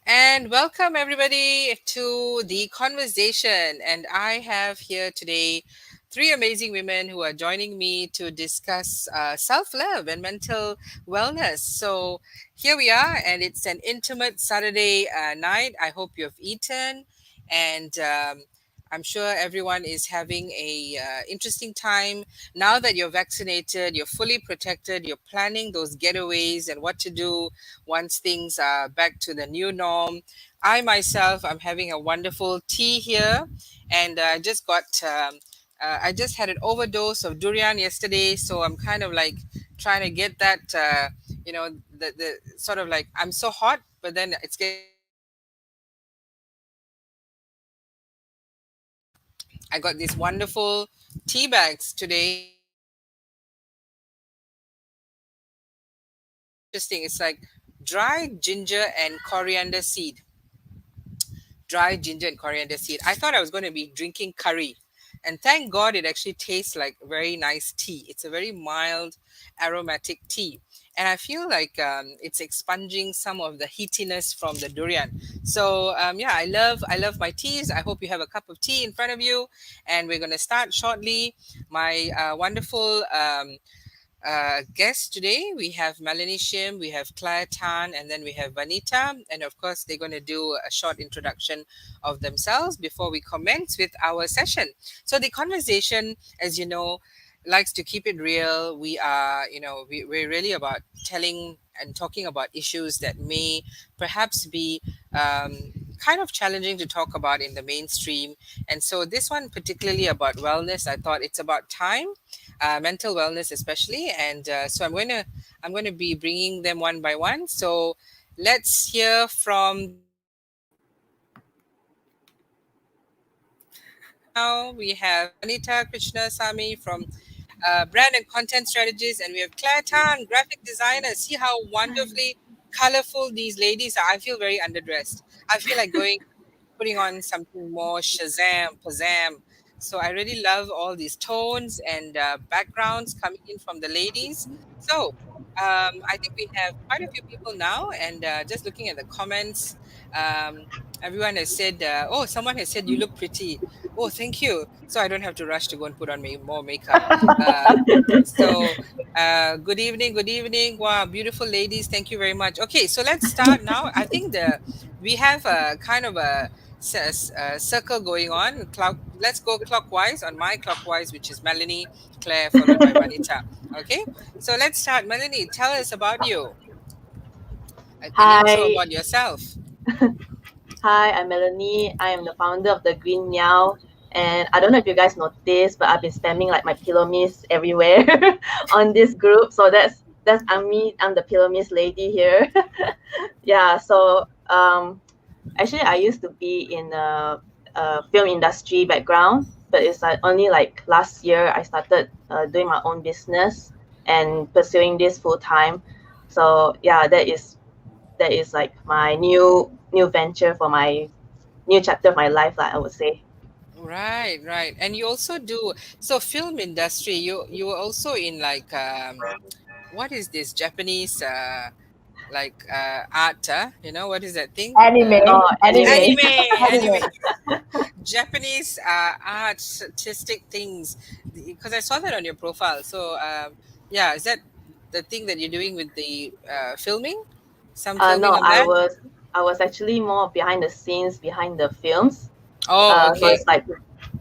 And welcome everybody to the conversation. And I have here today three amazing women who are joining me to discuss self love and mental wellness. So here we are, and it's an intimate Saturday night. I hope you've eaten, and I'm sure everyone is having a interesting time now that you're vaccinated, you're fully protected, you're planning those getaways and what to do once things are back to the new norm. I myself, I'm having a wonderful tea here, and I just had an overdose of durian yesterday, so I'm kind of like trying to get that, the sort of like I'm so hot, but then it's getting cold. I got these wonderful tea bags today. Very interesting. It's like dried ginger and coriander seed. Dried ginger and coriander seed. I thought I was going to be drinking curry. And thank God it actually tastes like very nice tea. It's a very mild, aromatic tea. And I feel like it's expunging some of the heatiness from the durian. So yeah, I love my teas. I hope you have a cup of tea in front of you. And we're going to start shortly. My wonderful guests today. We have Melanie Shim, we have Claire Tan, and then we have Vanita. And of course, they're going to do a short introduction of themselves before we commence with our session. So, the conversation, as you know, likes to keep it real. We're really about telling and talking about issues that may perhaps be kind of challenging to talk about in the mainstream. And so, this one, particularly about wellness, I thought it's about time, mental wellness especially, and so I'm going to be bringing them one by one. So let's hear from the now. We have Vanita Krishna Sami from brand and content strategist, and we have Claire Tan, graphic designer. See how wonderfully colorful these ladies are. I feel very underdressed. I feel like going putting on something more Shazam, Pazam. So I really love all these tones and backgrounds coming in from the ladies. So I think we have quite a few people now, and just looking at the comments, um, everyone has said, "Oh, someone has said you look pretty." Oh, thank you. So I don't have to rush to go and put on more makeup. Uh, Good evening, good evening. Wow, beautiful ladies. Thank you very much. Okay, so let's start now. I think the we have a kind of a circle going on. Let's go clockwise on my clockwise, which is Melanie, Claire, followed by Vanita. Okay, so let's start. Melanie, tell us about you, an intro Hi, about yourself. hi, I'm Melanie. I am the founder of the Green Meow. And I don't know if you guys noticed, but I've been spamming like my pillow mist everywhere on this group. So that's I'm me. I'm the pillow mist lady here. Yeah. Actually, I used to be in a film industry background, but it's like only like last year I started doing my own business and pursuing this full time. So yeah, that is like my new venture for my new chapter of my life, like I would say. Right, right. And you also do so film industry. You were also in like what is this Japanese art? What is that thing? Oh, anime. Anime. Japanese art, artistic things, because I saw that on your profile. So, yeah, is that the thing that you're doing with the filming? Some filming No, on that? I was actually more behind the scenes, behind the films. Oh, So okay. it's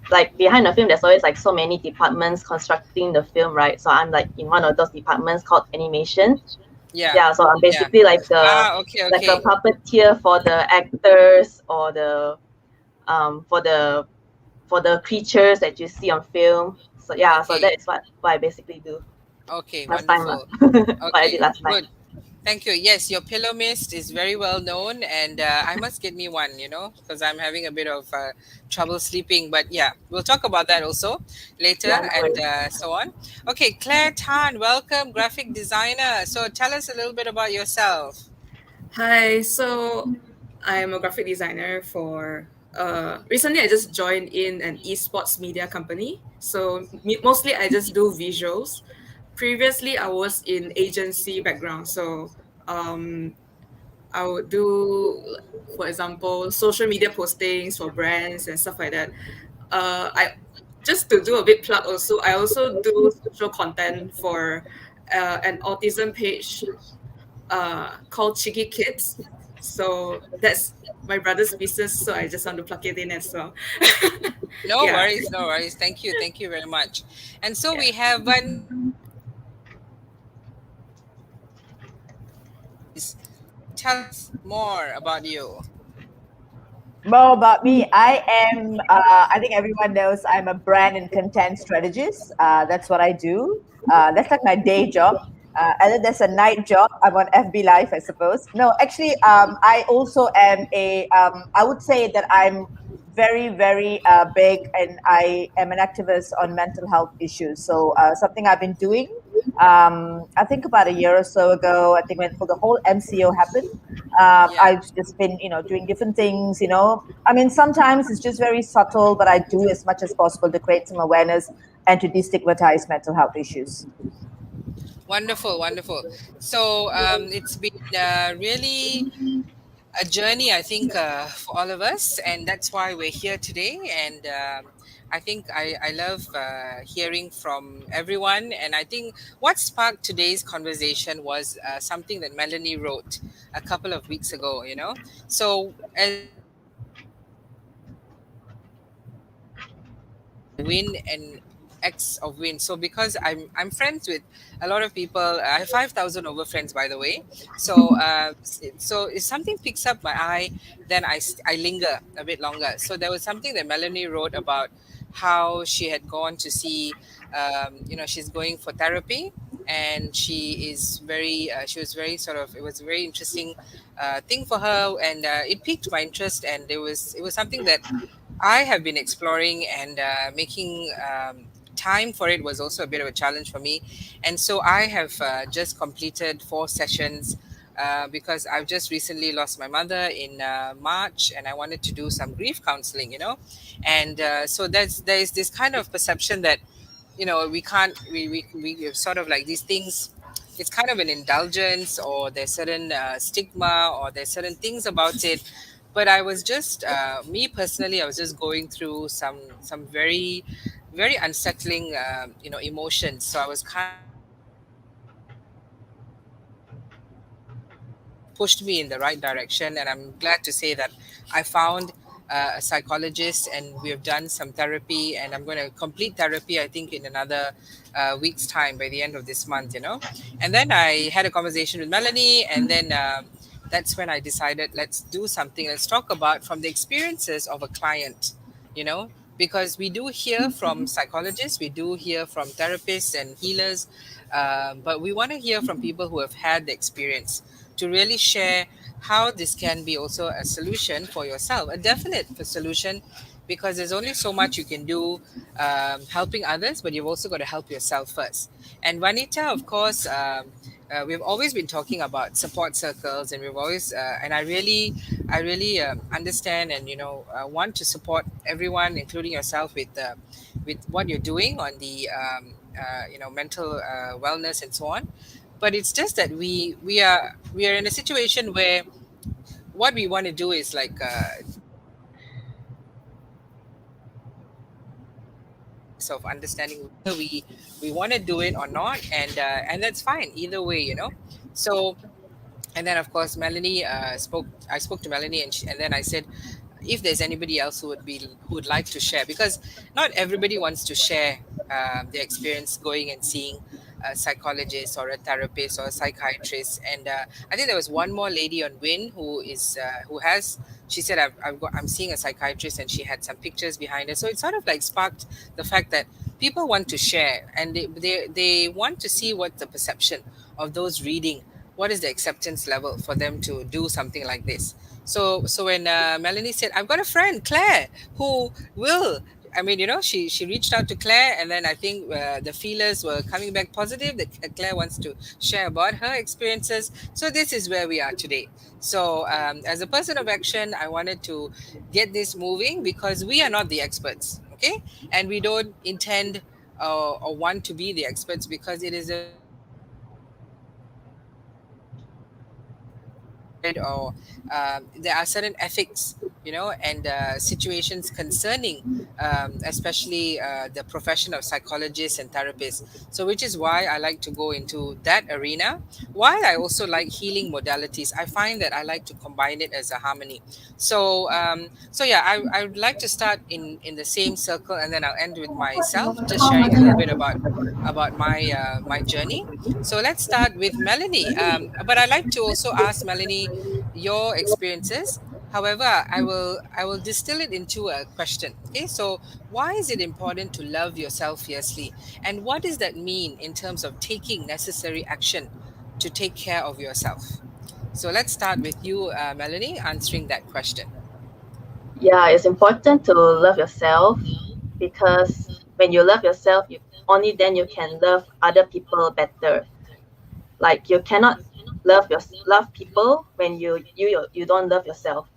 like behind the film, there's always like so many departments constructing the film, right? So I'm like in one of those departments called animation. Yeah, Yeah, so I'm yeah. basically Okay, like a okay. puppeteer for the actors or the um for the for the creatures that you see on film. So yeah, so Okay, that is what I basically do okay, last time lah. wonderful. What I did Okay, last time. good. Thank you. Yes, your pillow mist is very well known, and I must get me one, because I'm having a bit of trouble sleeping. But yeah, we'll talk about that also later Yeah, no and worries. so on. Okay, Claire Tan, welcome, graphic designer. So tell us a little bit about yourself. Hi, so I'm a graphic designer for recently I just joined in an esports media company. So mostly I just do visuals. Previously I was in agency background. So um I would do, for example, social media postings for brands and stuff like that. I just to do a bit plug also. I also do social content for an autism page called Cheeky Kids. So that's my brother's business. So I just want to plug it in as well. No Yeah. worries, no worries. Thank you very much. And so Yeah. we have Vani here. Please tell us more about you. More about me. I think everyone knows I'm a brand and content strategist. That's what I do. That's like my day job. And then there's a night job. I'm on FB Live, I suppose. No, actually, I also am I would say that I'm very, very big and I am an activist on mental health issues. So something I've been doing, I think about a year or so ago, I think when the whole MCO happened, Yeah. I've just been, doing different things, I mean, sometimes it's just very subtle, but I do as much as possible to create some awareness and to destigmatize mental health issues. Wonderful, wonderful. So it's been really a journey, I think, for all of us, and that's why we're here today. And I think I love hearing from everyone. And I think what sparked today's conversation was something that Melanie wrote a couple of weeks ago. So as you know, win and X of win. So because I'm friends with a lot of people, I have 5,000 over friends, by the way. So so if something picks up my eye, then I linger a bit longer. So there was something that Melanie wrote about how she had gone to see, she's going for therapy, and she was very sort of, it was a very interesting thing for her, and it piqued my interest, and it was something that I have been exploring, and making time for it was also a bit of a challenge for me. And so I have just completed 4 sessions because I've just recently lost my mother in March, and I wanted to do some grief counseling. And so there's this kind of perception that we can't we sort of like these things, it's kind of an indulgence, or there's certain stigma, or there's certain things about it. But I was just me personally, I was just going through some very very unsettling emotions. So I was kind of pushed me in the right direction, and I'm glad to say that I found a psychologist, and we have done some therapy, and I'm going to complete therapy, I think, in another week's time, by the end of this month. And then I had a conversation with Melanie, and then that's when I decided, let's do something, let's talk about from the experiences of a client, you know because we do hear from psychologists, we do hear from therapists and healers, but we want to hear from people who have had the experience, to really share how this can be also a solution for yourself, a definite solution, because there's only so much you can do helping others, but you've also got to help yourself first. And Vanita, of course, we've always been talking about support circles, and we've always, and I really understand, and want to support everyone, including yourself, with what you're doing on the mental wellness and so on. But it's just that we are in a situation where what we want to do is like of understanding whether we want to do it or not, and that's fine either way. So, and then of course Melanie I spoke to Melanie, and then I said, if there's anybody else who would like to share, because not everybody wants to share their experience going and seeing a psychologist or a therapist or a psychiatrist. And I think there was one more lady on Win who has, she said, I'm seeing a psychiatrist, and she had some pictures behind her. So it sort of like sparked the fact that people want to share, and they want to see what the perception of those reading, what is the acceptance level for them to do something like this. So when Melanie said, I've got a friend, Claire, who will, I mean, she reached out to Claire, and then I think the feelers were coming back positive that Claire wants to share about her experiences. So this is where we are today. So as a person of action, I wanted to get this moving, because we are not the experts, okay? And we don't intend or want to be the experts, because it is a very avoid, or there are certain ethics, and situations concerning, especially the profession of psychologists and therapists. So, which is why I like to go into that arena. While I also like healing modalities, I find that I like to combine it as a harmony. So yeah, I would like to start in the same circle, and then I'll end with myself, just sharing a little bit about my journey. So let's start with Melanie. But I'd like to also ask Melanie your experiences. However, I will distill it into a question. Okay, so why is it important to love yourself fiercely, and what does that mean in terms of taking necessary action to take care of yourself? So let's start with you, Melanie, answering that question. Yeah, it's important to love yourself because when you love yourself, you only then you can love other people better. Like you cannot love people when you don't love yourself.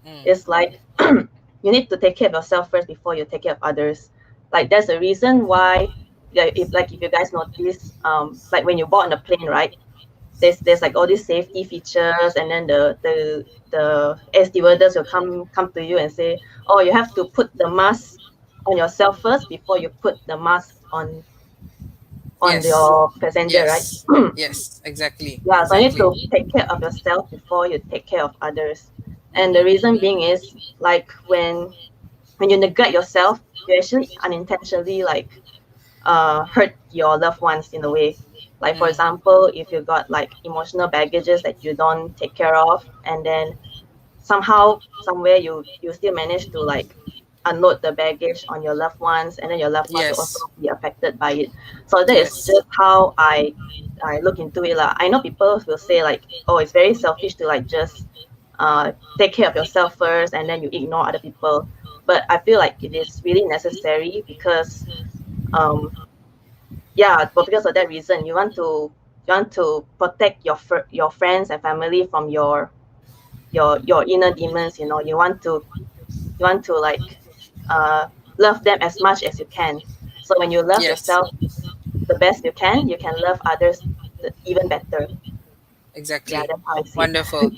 Mm, It's like you need to take care of yourself first before you take care of others. Like there's a reason why, if you guys notice, like when you board on a plane, right? There's like all these safety features, and then the air stewardess will come to you and say, oh, you have to put the mask on yourself first before you put the mask on yes, your passenger, right? yes, yes, exactly, Yeah, so you need exactly. to take care of yourself before you take care of others. And the Mm-hmm, reason being is like when you neglect yourself, you actually unintentionally like hurt your loved ones in a way. Like for mm, example, if you got like emotional baggages that you don't take care of, and then somehow somewhere you still manage to like unload the baggage on your loved ones, and then your loved ones will also yes, be affected by it. So that is yes, just how I look into it lah. I know people will say like, oh, it's very selfish to like just take care of yourself first and then you ignore other people, but I feel like it is really necessary because um yeah, but because of that reason, you want to protect your friends and family from your inner demons. You want to like uh love them as much as you can. So when you love yes, yourself the best you can love others even better. Yeah, exactly. that's how I see it. Wonderful.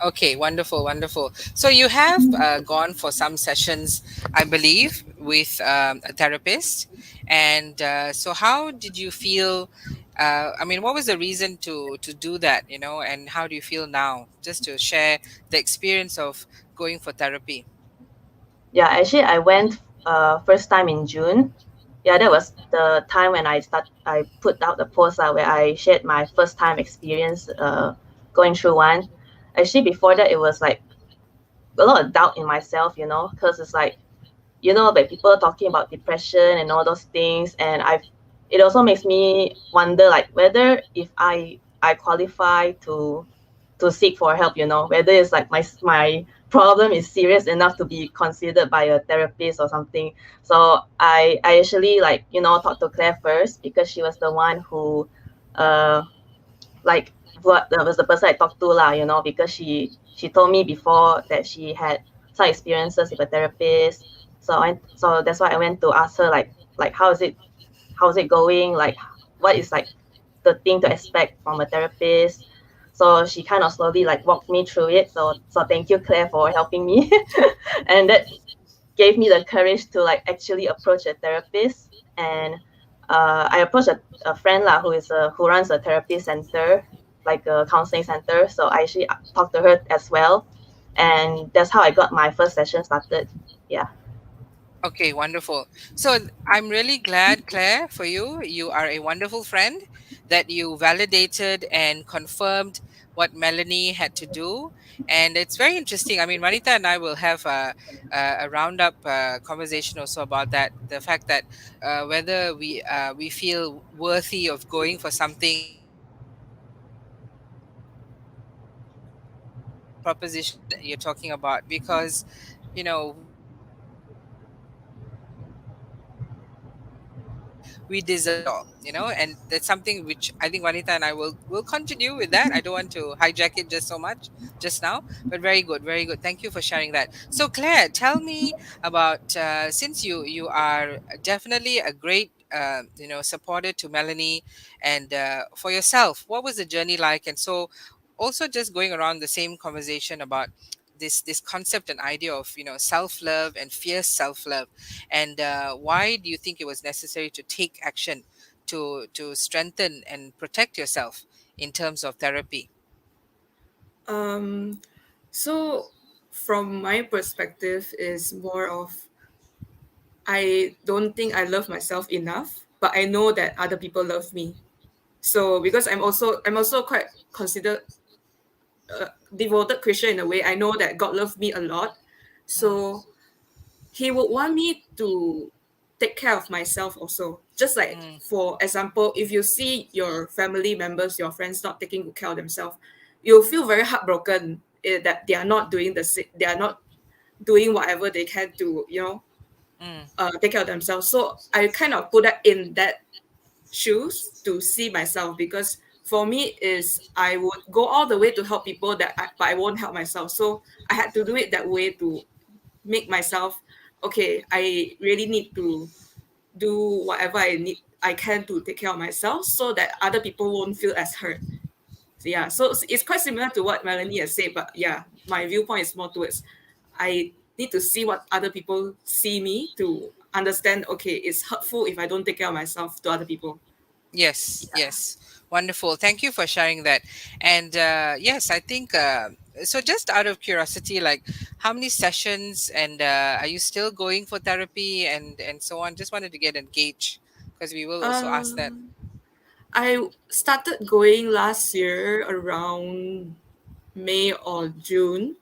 Okay, wonderful, wonderful. So you have gone for some sessions, I believe, with a therapist, and so how did you feel? I mean, what was the reason to do that? And how do you feel now? Just to share the experience of going for therapy. Yeah, actually I went first time in June. Yeah, that Mm-hmm. was the time when I put out the post where I shared my first time experience going through one. Actually before that it was like a lot of doubt in myself, because it's like, like people talking about depression and all those things, and it also makes me wonder like whether if I qualify to seek for help, whether it's like my problem is serious enough to be considered by a therapist or something. So I actually like, talked to Claire first because she was the one who uh like what that was the person I talked to lah, because she told me before that she had some experiences with a therapist. So that's why I went to ask her like how's it going? Like what is like the thing to expect from a therapist? So she kind of slowly like walked me through it. So thank you, Claire, for helping me. And that gave me the courage to like actually approach a therapist. And I approached a friend lah who runs a therapy center, like a counseling center. So I actually talked to her as well, and that's how I got my first session started. Yeah. Okay, wonderful. So I'm really glad, Claire, for you. You are a wonderful friend that you validated and confirmed what Melanie had to do. And it's very interesting. I mean, Vanita and I will have a roundup conversation also about that. The fact that whether we feel worthy of going for something, proposition that you're talking about, because we deserve it all, and that's something which I think Vanita and I will continue with that. I don't want to hijack it just so much just now, but very good, very good. Thank you for sharing that. So Claire, tell me about, since you are definitely a great supporter to Melanie, and for yourself, what was the journey like? And so also just going around the same conversation about this concept and idea of, self-love and fierce self-love, and why do you think it was necessary to take action to strengthen and protect yourself in terms of therapy? Um, so from my perspective is more of I don't think I love myself enough, but I know that other people love me. So because I'm also quite considered a devoted Christian in a way. I know that God loves me a lot, Mm, so He would want me to take care of myself also. Just like mm, for example, if you see your family members, your friends not taking good care of themselves, you'll feel very heartbroken that they are not doing they are not doing whatever they can to mm, take care of themselves. So I kind of put that in that shoes to see myself because for me is I would go all the way to help people but I won't help myself. So I had to do it that way to make myself okay. I really need to do whatever I can to take care of myself so that other people won't feel as hurt. So yeah, so it's quite similar to what Melanie has said, but yeah, my viewpoint is more towards I need to see what other people see me to understand. Okay, it's hurtful if I don't take care of myself to other people. yes, yes. Wonderful, thank you for sharing that. And yes, I think so. Just out of curiosity, like, how many sessions, and are you still going for therapy and so on? Just wanted to get a gauge, because we will also ask that. Um, I started going last year around May or June.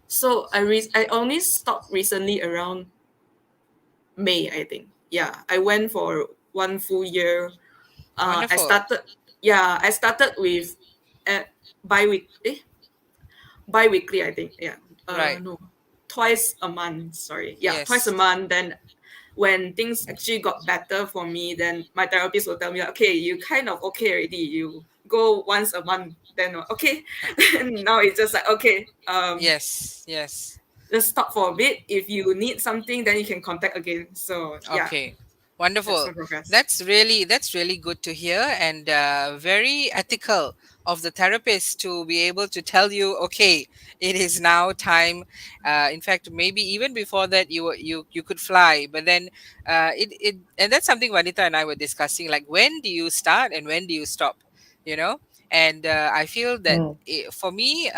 So I only stopped recently around May, I think. Yeah, I went for 1 full year. I Wonderful. started. Yeah, I started with uh, bi-week bi-weekly, I think. Yeah. Right. No, twice a month. Sorry. Yeah, twice a Yes. month. Then when things actually got better for me, then my therapist will tell me, like, okay, you kind of okay already. You go once a month. Then okay. And now it's just like okay. Yes. Yes. Just stop for a bit. If you need something, then you can contact again. So yeah, Okay, that's wonderful. my progress. That's really good to hear, and very ethical of the therapist to be able to tell you, okay, it is now time. In fact, maybe even before that, you could fly, but then it and that's something Vanita and I were discussing. Like, when do you start and when do you stop? You know, and I feel that Mm. for me,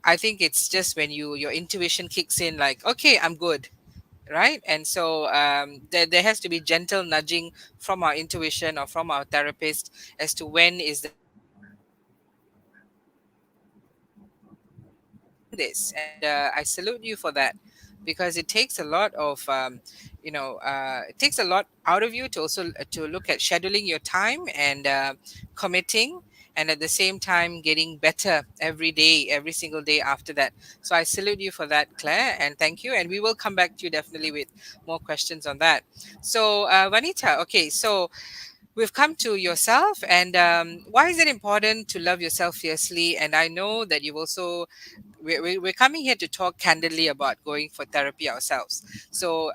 I think it's just when your intuition kicks in, like, okay, I'm good, right? And so there has to be gentle nudging from our intuition or from our therapist as to when is the right time to be doing this. And I salute you for that, because it takes a lot of it takes a lot out of you to also to look at scheduling your time and committing, and at the same time getting better every day, every single day after that. So I salute you for that, Claire, and thank you. And we will come back to you definitely with more questions on that. So Vanita, okay, so we've come to yourself, and why is it important to love yourself fiercely? And I know that you've also we're coming here to talk candidly about going for therapy ourselves. So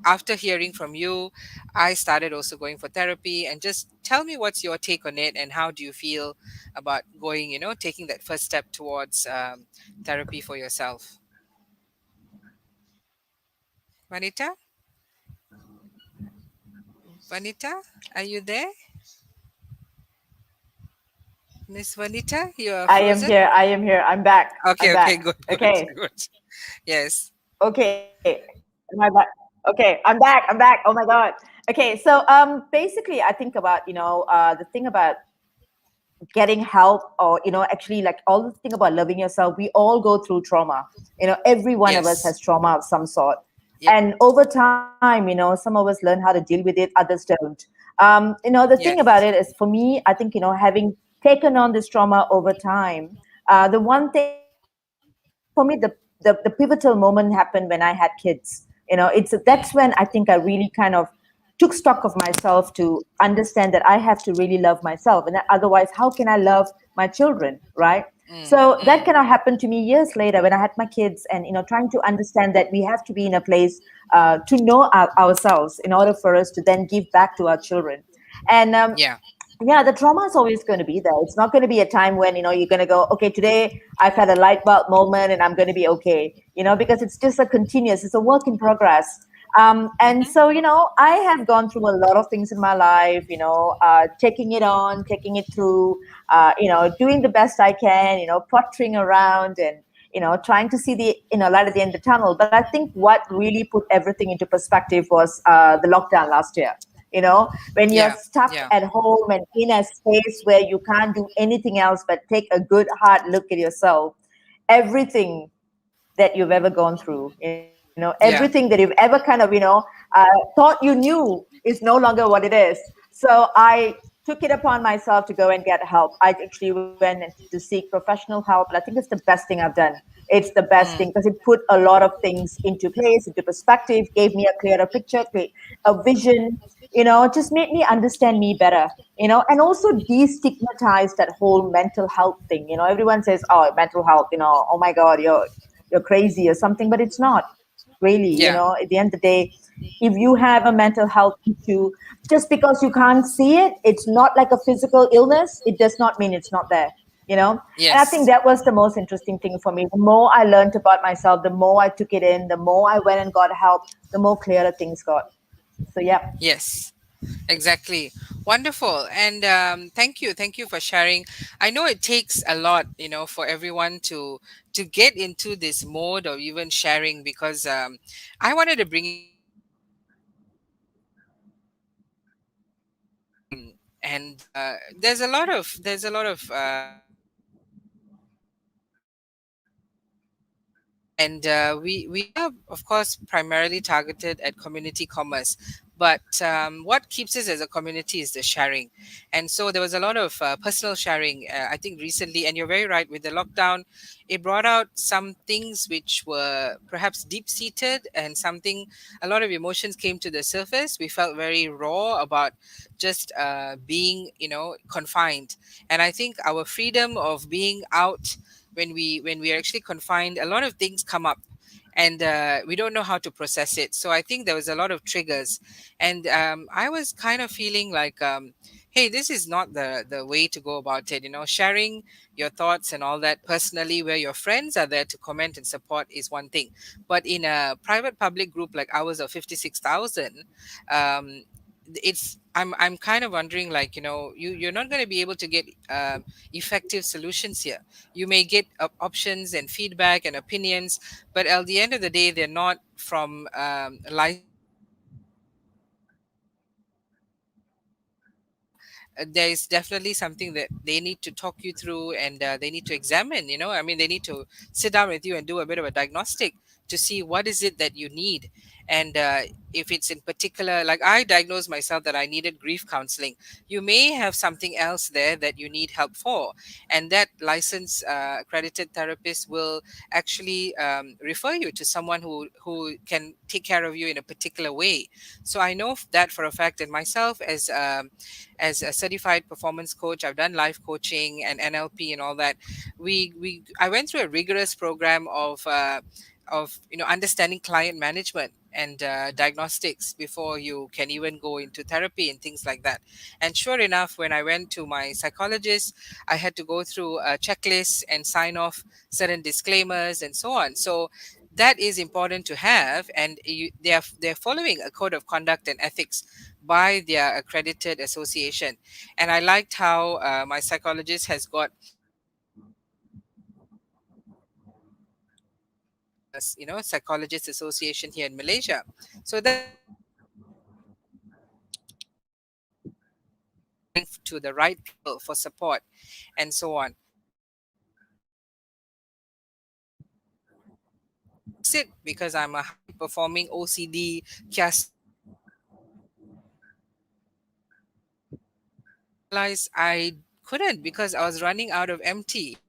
after hearing from you, I started also going for therapy, and just tell me what's your take on it, and how do you feel about going, taking that first step towards therapy for yourself. Vanita, Vanita, are you there? Miss Vanita, you are I am frozen. here. I am here. I'm back. Okay, I'm okay, back. good, good, Okay. good. Yes. Okay. Am I back? Okay. I'm back. I'm back. Oh my God. Okay. So basically I think about, the thing about getting help, or actually, like, all the thing about loving yourself, we all go through trauma. Every one of us Yes. has trauma of some sort. Yep. And over time, some of us learn how to deal with it, others don't. The thing about it Yes. is, for me, I think, having taken on this trauma over time, the one thing for me, the pivotal moment happened when I had kids. That's when I think I Mm, really kind of took stock of myself to understand that I have to really love myself, and that otherwise, how can I love my children, right? mm, So that kind mm. of happened to me years later when I had my kids, and trying to understand that we have to be in a place to know ourselves in order for us to then give back to our children. And Yeah. yeah, the trauma is always going to be there. It's not going to be a time when, you're going to go, okay, today I've had a light bulb moment and I'm going to be okay, because it's just a continuous, it's a work in progress. And Mm-hmm. so, I have gone through a lot of things in my life, taking it on, taking it through, doing the best I can, pottering around and, trying to see the, light at the end of the tunnel. But I think what really put everything into perspective was the lockdown last year. When you're Yeah, stuck yeah, at home and in a space where you can't do anything else but take a good hard look at yourself, everything that you've ever gone through, everything that yeah. you've ever kind of, thought you knew is no longer what it is. So I took it upon myself to go and get help. I actually went to seek professional help. And I think it's the best thing I've done. It's the best thing Mm, because it put a lot of things into place, into perspective, gave me a clearer picture, a vision, just made me understand me better, and also destigmatize that whole mental health thing. Everyone says, oh, mental health, oh my God, you're crazy or something, but it's not really. yeah. At the end of the day, if you have a mental health issue, just because you can't see it, it's not like a physical illness, it does not mean it's not there. And I think Yes, that was the most interesting thing for me. The more I learned about myself, the more I took it in, the more I went and got help, the more clearer things got. So yeah. yes. Exactly. Wonderful. And thank you for sharing. I know it takes a lot, for everyone to get into this mode of even sharing, because I wanted to bring it up and there's a lot of and we are of course primarily targeted at community commerce, but what keeps us as a community is the sharing. And so there was a lot of personal sharing, I think recently, and you're very right, with the lockdown it brought out some things which were perhaps deep seated, and something, a lot of emotions came to the surface. We felt very raw about just being, confined. And I think our freedom of being out, when we are actually confined, a lot of things come up, and we don't know how to process it. So I think there was a lot of triggers, and I was kind of feeling like, hey, this is not the way to go about it. Sharing your thoughts and all that personally, where your friends are there to comment and support, is one thing, but in a private public group like ours of 56,000, um, I'm kind of wondering, like, you're not going to be able to get effective solutions here. You may get options and feedback and opinions, but at the end of the day, they're not from licensed professionals. So there is definitely something that they need to talk you through, and they need to examine. I mean, they need to sit down with you and do a bit of a diagnostic to see what is it that you need. And if it's in particular, like I diagnosed myself that I needed grief counseling, you may have something else there that you need help for, and that licensed accredited therapist will actually refer you to someone who can take care of you in a particular way. So I know that for a fact. And myself, as a certified performance coach, I've done life coaching and NLP and all that. I went through a rigorous program of understanding client management and diagnostics before you can even go into therapy and things like that. And sure enough, when I went to my psychologist, I had to go through a checklist and sign off certain disclaimers and so on. So that is important to have, and they're following a code of conduct and ethics by their accredited association. And I liked how my psychologist has got psychologist association here in Malaysia. So that was very important for me to going to the right people for support and so on. And to fix it, because I'm a high performing OCD kiasu person, I realized I couldn't, because I was running out of empty.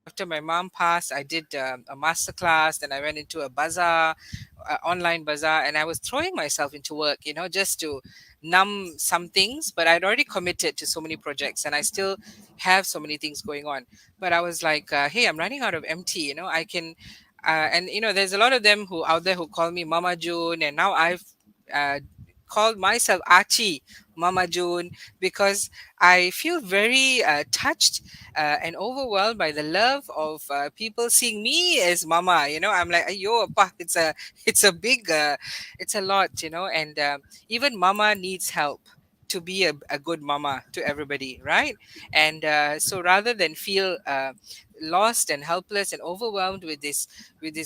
After my mom passed, I did a master class. Then I went into a bazaar, online bazaar, and I was throwing myself into work, just to numb some things. But I'd already committed to so many projects, and I still have so many things going on. But I was like, hey, I'm running out of empty. I can, and there's a lot of them who out there who call me Mama June, and now I've called myself Achi, Mama June, because I feel very touched and overwhelmed by the love of people seeing me as Mama. I'm like, yo, appa, it's a big, it's a lot, and even Mama needs help to be a good mama to everybody, right? And so rather than feel lost and helpless and overwhelmed with this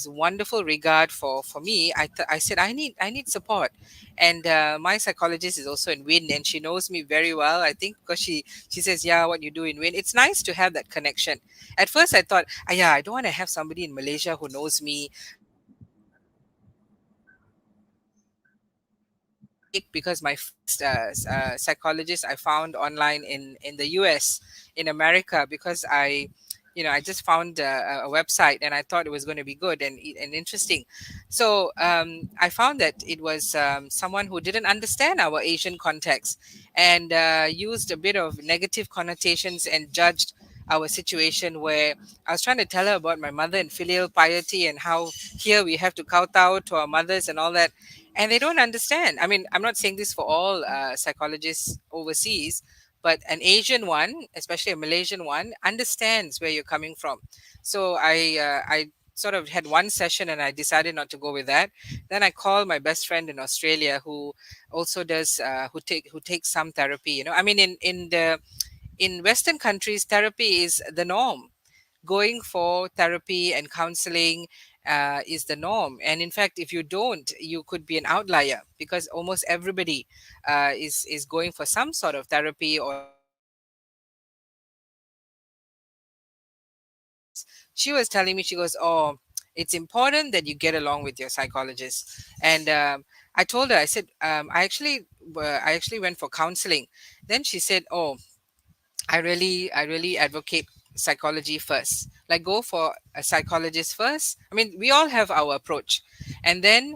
wonderful regard for me, I said I need support. And my psychologist is also in Win, and she knows me very well, I think, because she says, yeah, what you do in Win, it's nice to have that connection. At first I thought, yeah, I don't want to have somebody in Malaysia who knows me. Because my first psychologist I found online in the US, in America, because I just found a website and I thought it was going to be good and interesting. So I found that it was someone who didn't understand our Asian context and used a bit of negative connotations and judged our situation, where I was trying to tell her about my mother and filial piety and how here we have to kowtow to our mothers and all that, and they don't understand. I mean, I'm not saying this for all psychologists overseas, but an Asian one, especially a Malaysian one, understands where you're coming from. So I sort of had one session and I decided not to go with that. Then I called my best friend in Australia, who also does who takes some therapy. I mean, in Western countries, therapy is the norm. Going for therapy and counseling is the norm. And in fact, if you don't, you could be an outlier, because almost everybody is going for some sort of therapy or counseling. And she was telling me, she goes, oh, it's important that you get along with your psychologist. And I told her, I said, I actually went for counseling. Then she said, oh, I really advocate psychology first. Like, go for a psychologist first. I mean, we all have our approach, and then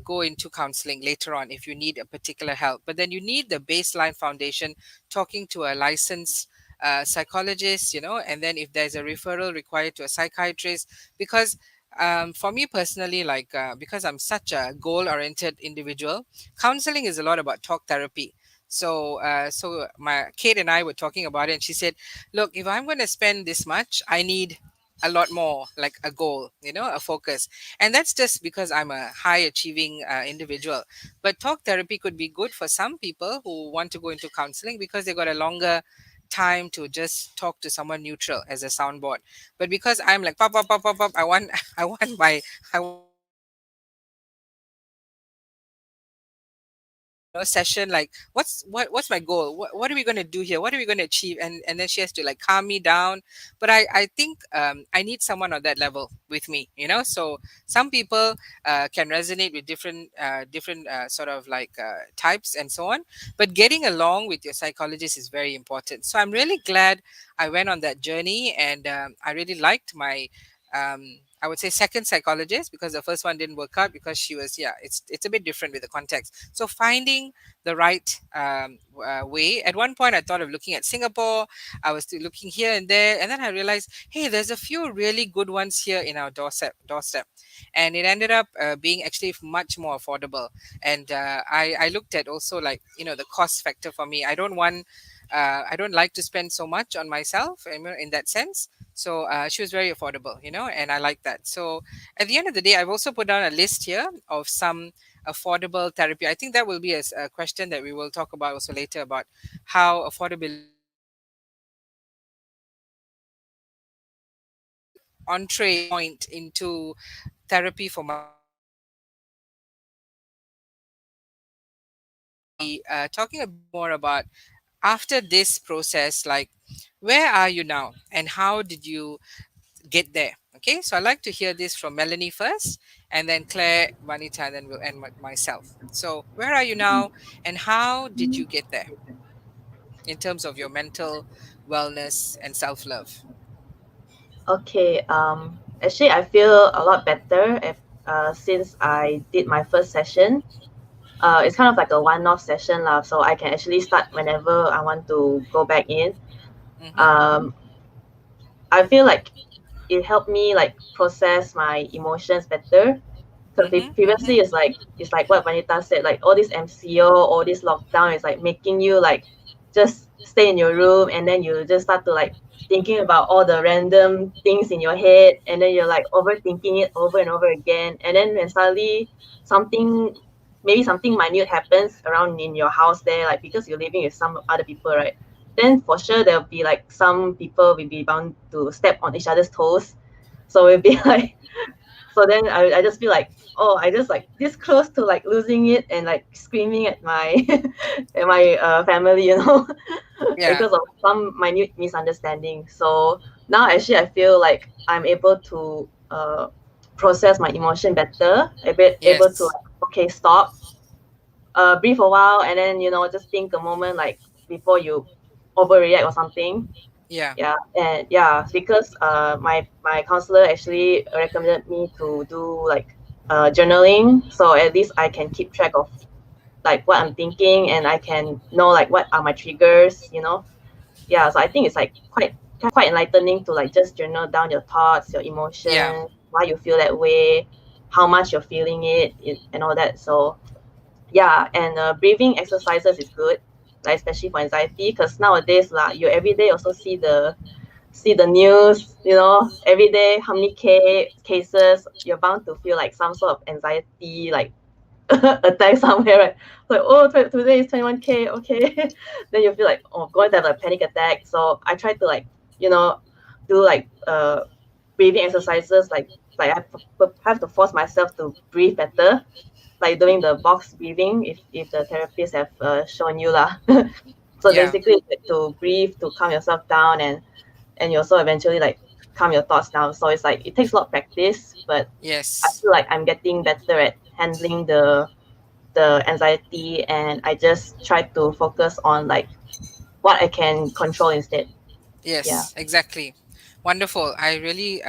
go into counseling later on if you need a particular help. But then you need the baseline foundation, talking to a licensed psychologist, and then if there's a referral required to a psychiatrist, because for me personally, like because I'm such a goal-oriented individual, counseling is a lot about talk therapy. So my Kate and I were talking about it, and she said, "Look, if I'm going to spend this much, I need a lot more, like a goal, a focus." And that's just because I'm a high achieving individual. But talk therapy could be good for some people who want to go into counseling because they got a longer time to just talk to someone neutral as a soundboard. But because I'm like pop pop pop pop pop, I want I want my session, like what's my goal, what are we going to do here, what are we going to achieve, and then she has to like calm me down. But I think I need someone on that level with me, so some people can resonate with different sort of like types and so on, but getting along with your psychologist is very important. So I'm really glad I went on that journey, and I really liked my I would say second psychologist, because the first one didn't work out because she was, yeah, it's a bit different with the context. So finding the right way. At one point, I thought of looking at Singapore. I was still looking here and there, and then I realized, hey, there's a few really good ones here in our doorstep, and it ended up being actually much more affordable. And I looked at also, like, the cost factor for me. I don't like to spend so much on myself, in that sense. So she was very affordable, and I like that. So at the end of the day, I've also put down a list here of some affordable therapy. I think that will be a question that we will talk about also later, about how affordability entree point into therapy for talking a bit more about, after this process, like, where are you now and how did you get there? Okay, so I'd like to hear this from Melanie first, and then Claire, Vanita, and then we'll end myself. So where are you now, and how did you get there in terms of your mental wellness and self-love? Okay. Actually, I feel a lot better since I did my first session. It's kind of like a one-off session lah, so I can actually start whenever I want to go back in. Mm-hmm. Um, I feel like it helped me like process my emotions better. Because Mm-hmm. previously Mm-hmm. it's like what Vanita said, like all this MCO, all this lockdown is like making you like just stay in your room, and then you just start to like thinking about all the random things in your head, and then you're like overthinking it over and over again. And then when suddenly something, maybe something minute happens around in your house there, like because you're living with some other people, right? Then for sure there'll be like some people will be bound to step on each other's toes. So it'll be like, so then I just feel like, oh, I just like this close to like losing it and like screaming at my at my family, Yeah. because of some minute misunderstanding. So now actually I feel like I'm able to process my emotion better, able to Yes. like, okay, stop, breathe a while, and then just think a moment like before you overreact or something. Yeah. Yeah, and yeah, because my counselor actually recommended me to do like journaling, so at least I can keep track of like what I'm thinking, and I can know like what are my triggers. Yeah, so I think it's like quite enlightening to like just journal down your thoughts, your Yeah. emotions, why you feel that way, how much you're feeling and all that. So yeah, and breathing exercises is good, like especially for anxiety, because nowadays you every day also see the news, every day how many cases, you're bound to feel like some sort of anxiety, like attack somewhere, right? Like, oh, today is 21K, okay. Then you feel like, oh, I'm going to have a panic attack. So I try to like, do like breathing exercises, like I have to force myself to breathe better, like doing the box breathing, if the therapists have shown you lah. So Yeah. basically, like to breathe, to calm yourself down, and you also eventually like calm your thoughts down. So it's like it takes a lot of practice, but I Yes. feel like I'm getting better at handling the anxiety, and I just try to focus on like what I can control instead. Yeah. Yes, exactly. Wonderful. I really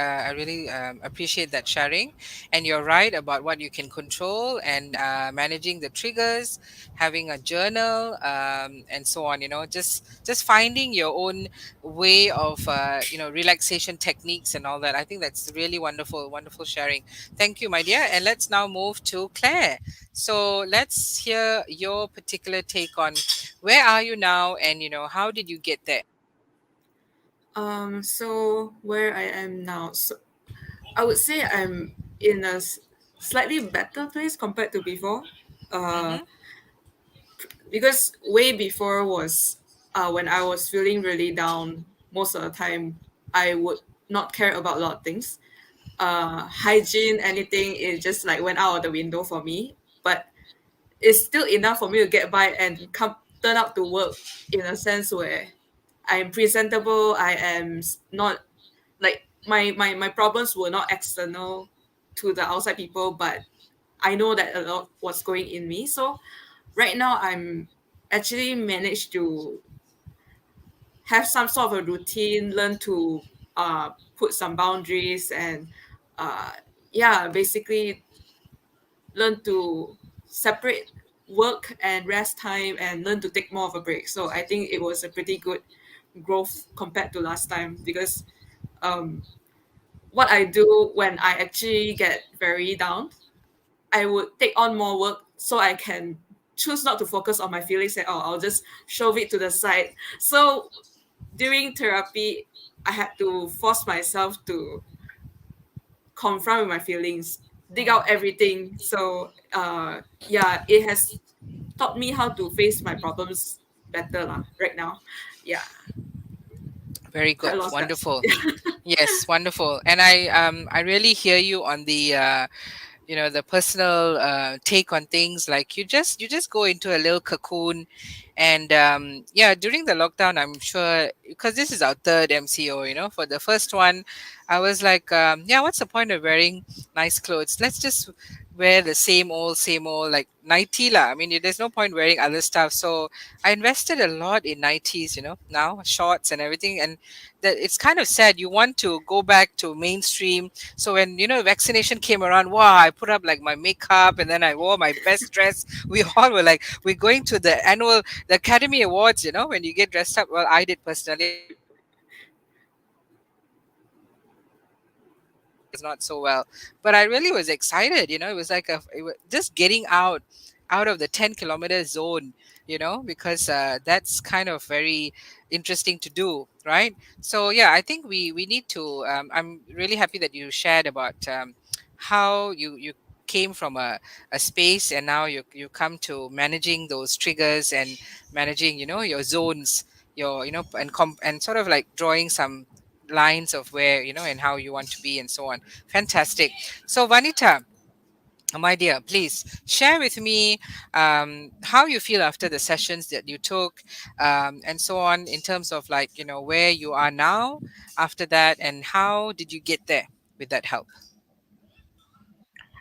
appreciate that sharing. And you're right about what you can control and managing the triggers, having a journal, and so on. Just finding your own way of relaxation techniques and all that. I think that's really wonderful, wonderful sharing. Thank you, my dear. And let's now move to Claire. So let's hear your particular take on where are you now, and how did you get there? So where I am now, so I would say I'm in a slightly better place compared to before. Uh, Mm-hmm. because way before was when I was feeling really down. Most of the time, I would not care about a lot of things. Hygiene, anything, it just like went out of the window for me. But it's still enough for me to get by and come turn up to work in a sense where I'm presentable. I am not like my problems were not external to the outside people, but I know that a lot was going in me. So right now I'm actually managed to have some sort of a routine, learn to put some boundaries, and uh, yeah, basically learn to separate work and rest time and learn to take more of a break. So I think it was a pretty good growth compared to last time because um, what I do when I actually get very down, I would take on more work so I can choose not to focus on my feelings at all. I'll just shove it to the side. So during therapy, I had to force myself to confront with my feelings, dig out everything. So yeah, it has taught me how to face my problems better lah, right now. Yeah, Very quite good. a lot of steps. Wonderful. Yes, wonderful. And I really hear you on the personal take on things. Like you just go into a little cocoon. And yeah, during the lockdown, I'm sure, because this is our third MCO, for the first one, I was like, yeah, what's the point of wearing nice clothes? Let's just wear the same old, like nightie lah. I mean, there's no point wearing other stuff. So I invested a lot in nighties, now shorts and everything. And that it's kind of sad. You want to go back to mainstream. So when vaccination came around, wow, I put up like my makeup, and then I wore my best dress. We all were like, we're going to the Academy Awards, when you get dressed up. Well, I did personally. I wore my best dress, and then I wore my best was not so well, but I really was excited. It was like just getting out of the 10-kilometer zone, because that's kind of very interesting to do, right? So yeah, I think we need to. I'm really happy that you shared about how you came from a space, and now you come to managing those triggers and managing your zones, your and sort of like drawing some lines of where and how you want to be and so on. Fantastic. So Vanita, my dear, please share with me how you feel after the sessions that you took, and so on, in terms of like where you are now after that, and how did you get there with that help.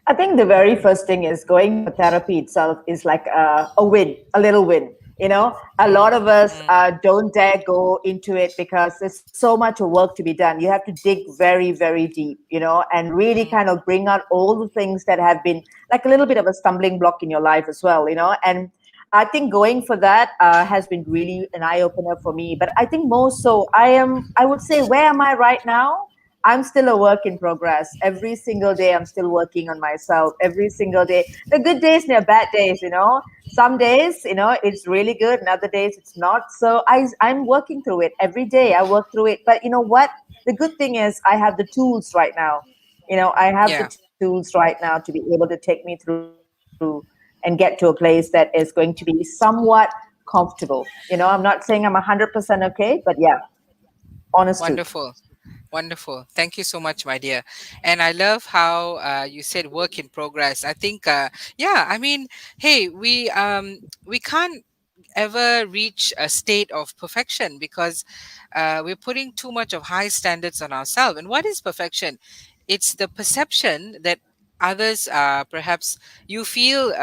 I think the very first thing is going for therapy itself is like a win, a little win. A lot Mm, of us mm, don't dare go into it because there's so much work to be done. You have to dig very, very deep, and really mm, kind of bring out all the things that have been like a little bit of a stumbling block in your life as well, And I think going for that has been really an eye opener for me. But I think more so, I would say, where am I right now? I'm still a work in progress. Every single day, I'm still working on myself. Every single day, the good days and the bad days. Some days, it's really good, and other days it's not. So I'm working through it every day. I work through it. But you know what? The good thing is I have the tools right now. I have the yeah, tools right now to be able to take me through and get to a place that is going to be somewhat comfortable. I'm not saying I'm 100% okay, but yeah, honest truth. wonderful. Wonderful. Thank you so much, my dear. And I love how you said work in progress. I think, yeah, I mean, hey, we can't ever reach a state of perfection, because we're putting too much of high standards on ourselves. And what is perfection? It's the perception that others perhaps you feel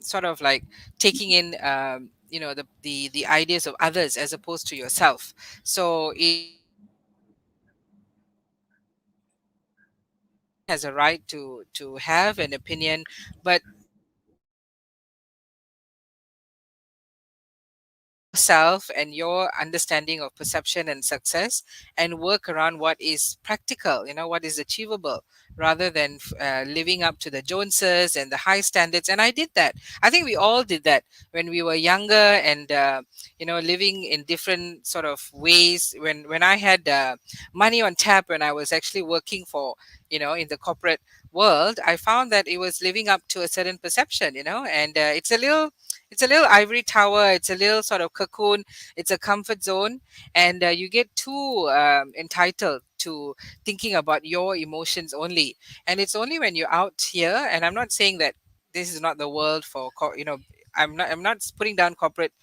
sort of like taking in the ideas of others as opposed to yourself. So everyone has a right to have an opinion, but yourself and your understanding of perception and success, and work around what is practical, what is achievable, rather than living up to the Joneses and the high standards. And I did that. I think we all did that when we were younger, and living in different sort of ways. When I had money on tap, when I was actually working for in the corporate world, I found that it was living up to a certain perception, and it's a little ivory tower. It's a little sort of cocoon. It's a comfort zone, and you get too entitled to thinking about your emotions only. And it's only when you're out here. And I'm not saying that this is not the world for I'm not putting down corporate.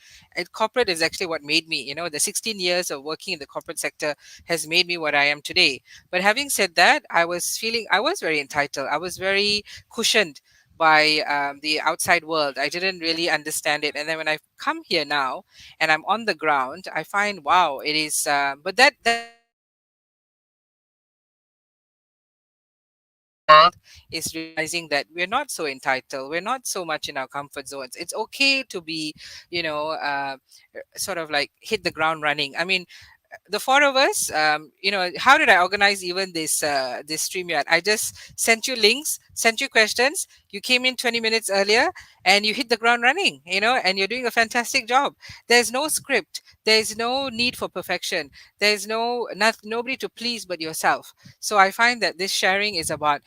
Corporate is actually what made me. The 16 years of working in the corporate sector has made me what I am today. But having said that, I was very entitled. I was very cushioned by the outside world. I didn't really understand it. And then when I come here now and I'm on the ground, I find, wow, it is. But that world is realizing that we're not so entitled. We're not so much in our comfort zones. It's okay to be, sort of like hit the ground running. I mean, the four of us, how did I organize even this StreamYard? I just sent you links, sent you questions. You came in 20 minutes earlier, and you hit the ground running, and you're doing a fantastic job. There's no script. There's no need for perfection. There's nobody to please but yourself. So I find that this sharing is about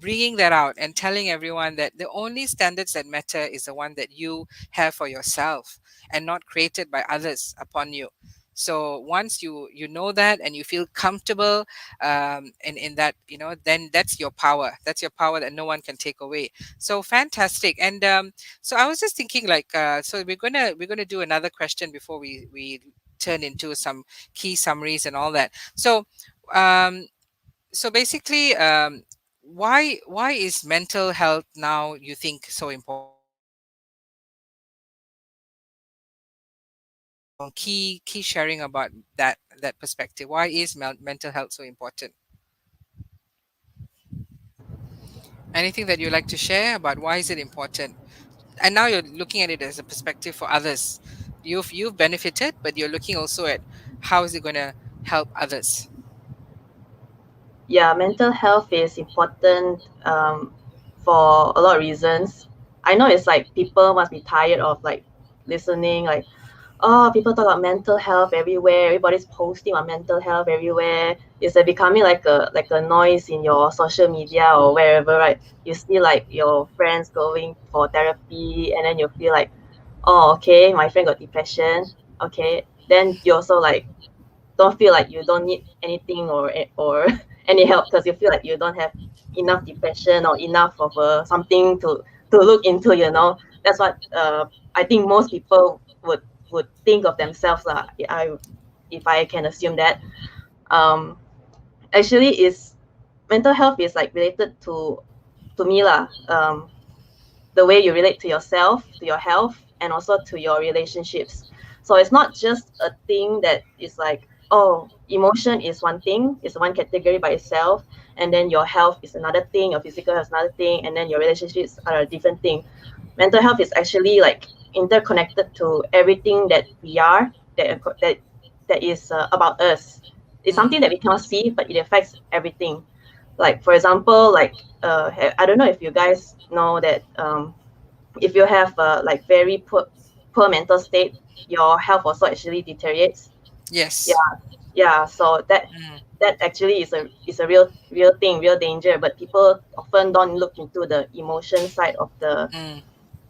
bringing that out and telling everyone that the only standards that matter is the one that you have for yourself, and not created by others upon you. So once you know that, and you feel comfortable in that, then that's your power that no one can take away. So fantastic. And so I was just thinking, like, so we're gonna do another question before we turn into some key summaries and all that. Um so basically, why is mental health now, you think, so important? Key sharing about that perspective. Why is mental health so important? Anything that you like to share about why is it important? And now you're looking at it as a perspective for others. You've benefited, but you're looking also at how is it going to help others. yeah, mental health is important for a lot of reasons. I know it's like people must be tired of like listening, like, oh, people talk about mental health everywhere. Everybody's posting on mental health everywhere. It's like becoming like a noise in your social media or wherever, right? You see like your friends going for therapy, and then you feel like, oh, okay, my friend got depression. Okay, then you also like don't feel like you don't need anything or any help because you feel like you don't have enough depression or enough of something to look into. That's what I think most people would think of themselves lah. If I can assume that. um Actually is mental health is like related to me lah. The way you relate to yourself, to your health, and also to your relationships. So it's not just a thing that is like, oh, emotion is one thing, it's one category by itself, and then your health is another thing, your physical health is another thing, and then your relationships are a different thing. Mental health is actually like interconnected to everything that we are, that is about us. It's something that we cannot see, but it affects everything. Like for example, like I don't know if you guys know that if you have like very poor mental state, your health also actually deteriorates. Yeah, Yes. yeah. So Mm, that actually is a real thing, real danger. But people often don't look into the emotion side of mm,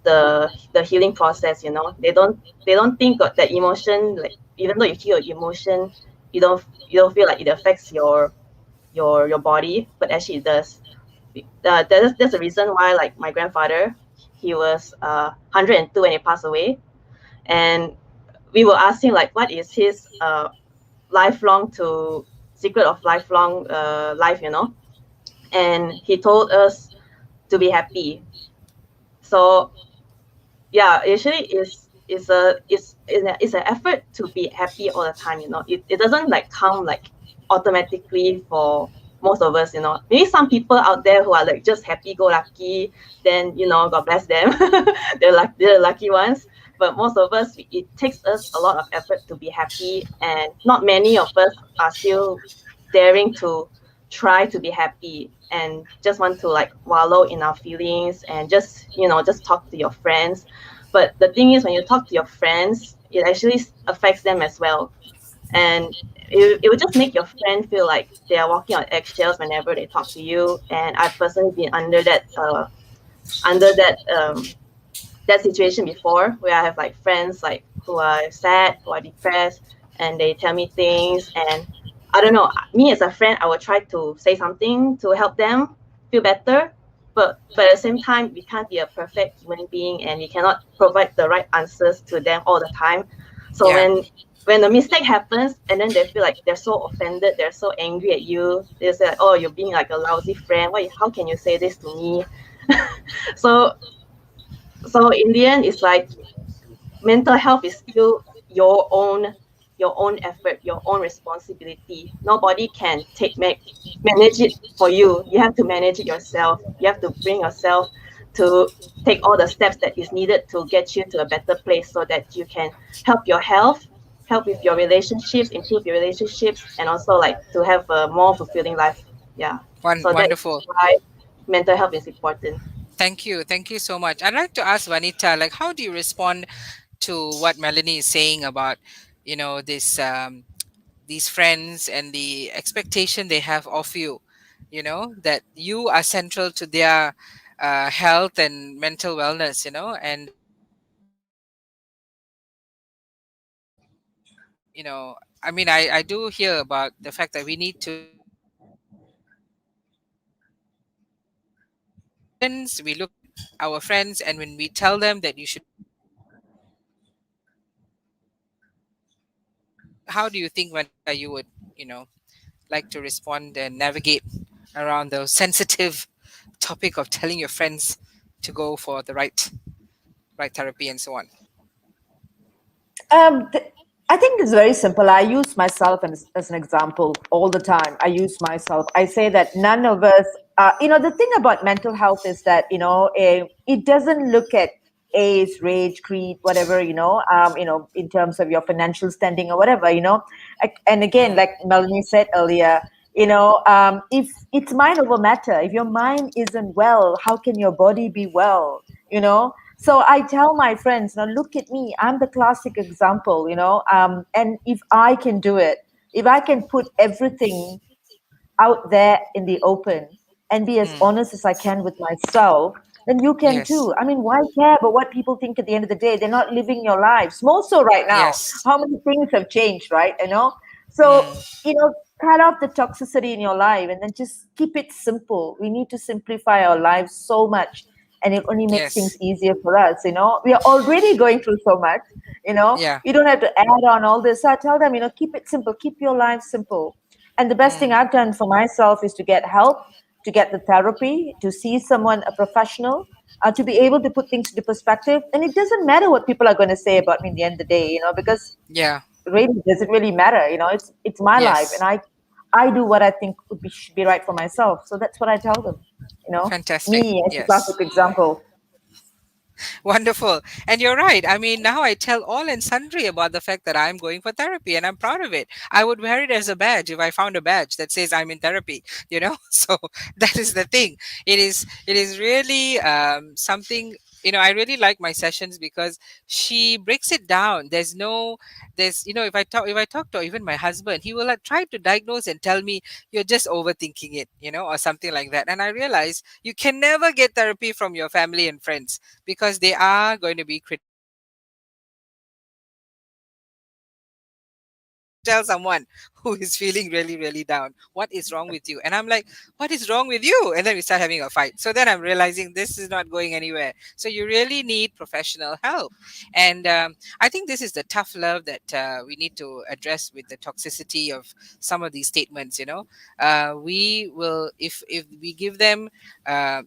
the healing process. They don't think of that emotion. Like even though you feel your emotion, you don't feel like it affects your body, but actually it does. That's the reason why like my grandfather, he was 102 when he passed away, and we were asking like what is his lifelong to secret of lifelong life, and he told us to be happy. So yeah, actually it's an effort to be happy all the time. It doesn't like come like automatically for most of us. Maybe some people out there who are like just happy go lucky, then God bless them. They're the lucky ones. But most of us, it takes us a lot of effort to be happy, and not many of us are still daring to try to be happy and just want to like wallow in our feelings and just talk to your friends. But the thing is, when you talk to your friends, it actually affects them as well. And it would just make your friend feel like they are walking on eggshells whenever they talk to you. And I've personally been under that situation before, where I have like friends like who are sad, who are depressed, and they tell me things. And I don't know, me as a friend, I will try to say something to help them feel better. But at the same time, we can't be a perfect human being, and we cannot provide the right answers to them all the time. So yeah. when a mistake happens, and then they feel like they're so offended, they're so angry at you, they say like, oh, you're being like a lousy friend, how can you say this to me? so so in the end, it's like mental health is still your own effort, your own responsibility. Nobody can manage it for you. You have to manage it yourself. You have to bring yourself to take all the steps that is needed to get you to a better place, so that you can help your health, help with your relationships, improve your relationships, and also like to have a more fulfilling life. Yeah. So that is Wonderful. why mental health is important. Thank you. Thank you so much. I'd like to ask Vanita, like, how do you respond to what Melanie is saying about, this these friends and the expectation they have of you, that you are central to their health and mental wellness, and I mean, I do hear about the fact that we need to friends, we look at our friends, and when we tell them that you should, how do you think, Vanita, you would, like to respond and navigate around the sensitive topic of telling your friends to go for the right therapy and so on? Um, th- I think it's very simple. I use myself as an example all the time. I use myself. I say that none of us, the thing about mental health is that, it doesn't look at age, rage, creed, whatever, in terms of your financial standing or whatever. And again, like Melanie said earlier, If it's mind over matter, if your mind isn't well, how can your body be well? So I tell my friends, now look at me, I'm the classic example. And if I can do it, if I can put everything out there in the open and be as Mm. honest as I can with myself, then you can Yes. too. I mean, why care about what people think at the end of the day? They're not living your lives. More so right now. Yes. How many things have changed, right? So, Mm. cut off the toxicity in your life and then just keep it simple. We need to simplify our lives so much, and it only makes things Yes. easier for us. We are already going through so much. Yeah. You don't have to add on all this. So I tell them, keep it simple, keep your life simple. And the best thing Mm. I've done for myself is to get help, to get the therapy, to see someone, a professional, to be able to put things into perspective. And it doesn't matter what people are going to say about me in the end of the day, because Yeah. really does it really matter? It's my life, and Yes. I do what I think should be right for myself. So that's what I tell them. Fantastic. Me as a classic Yes. example. Wonderful. And you're right. I mean, now I tell all and sundry about the fact that I'm going for therapy and I'm proud of it. I would wear it as a badge if I found a badge that says I'm in therapy, you know? So that is the thing. It is really something, I really like my sessions because she breaks it down. If I talk to even my husband, he will try to diagnose and tell me you're just overthinking it, or something like that. And I realize you can never get therapy from your family and friends because they are going to be critical. Tell someone who is feeling really, really down, what is wrong with you? And I'm like, what is wrong with you? And then we start having a fight. So then I'm realizing this is not going anywhere. So you really need professional help. And I think this is the tough love that we need to address with the toxicity of some of these statements. We will, if we give them,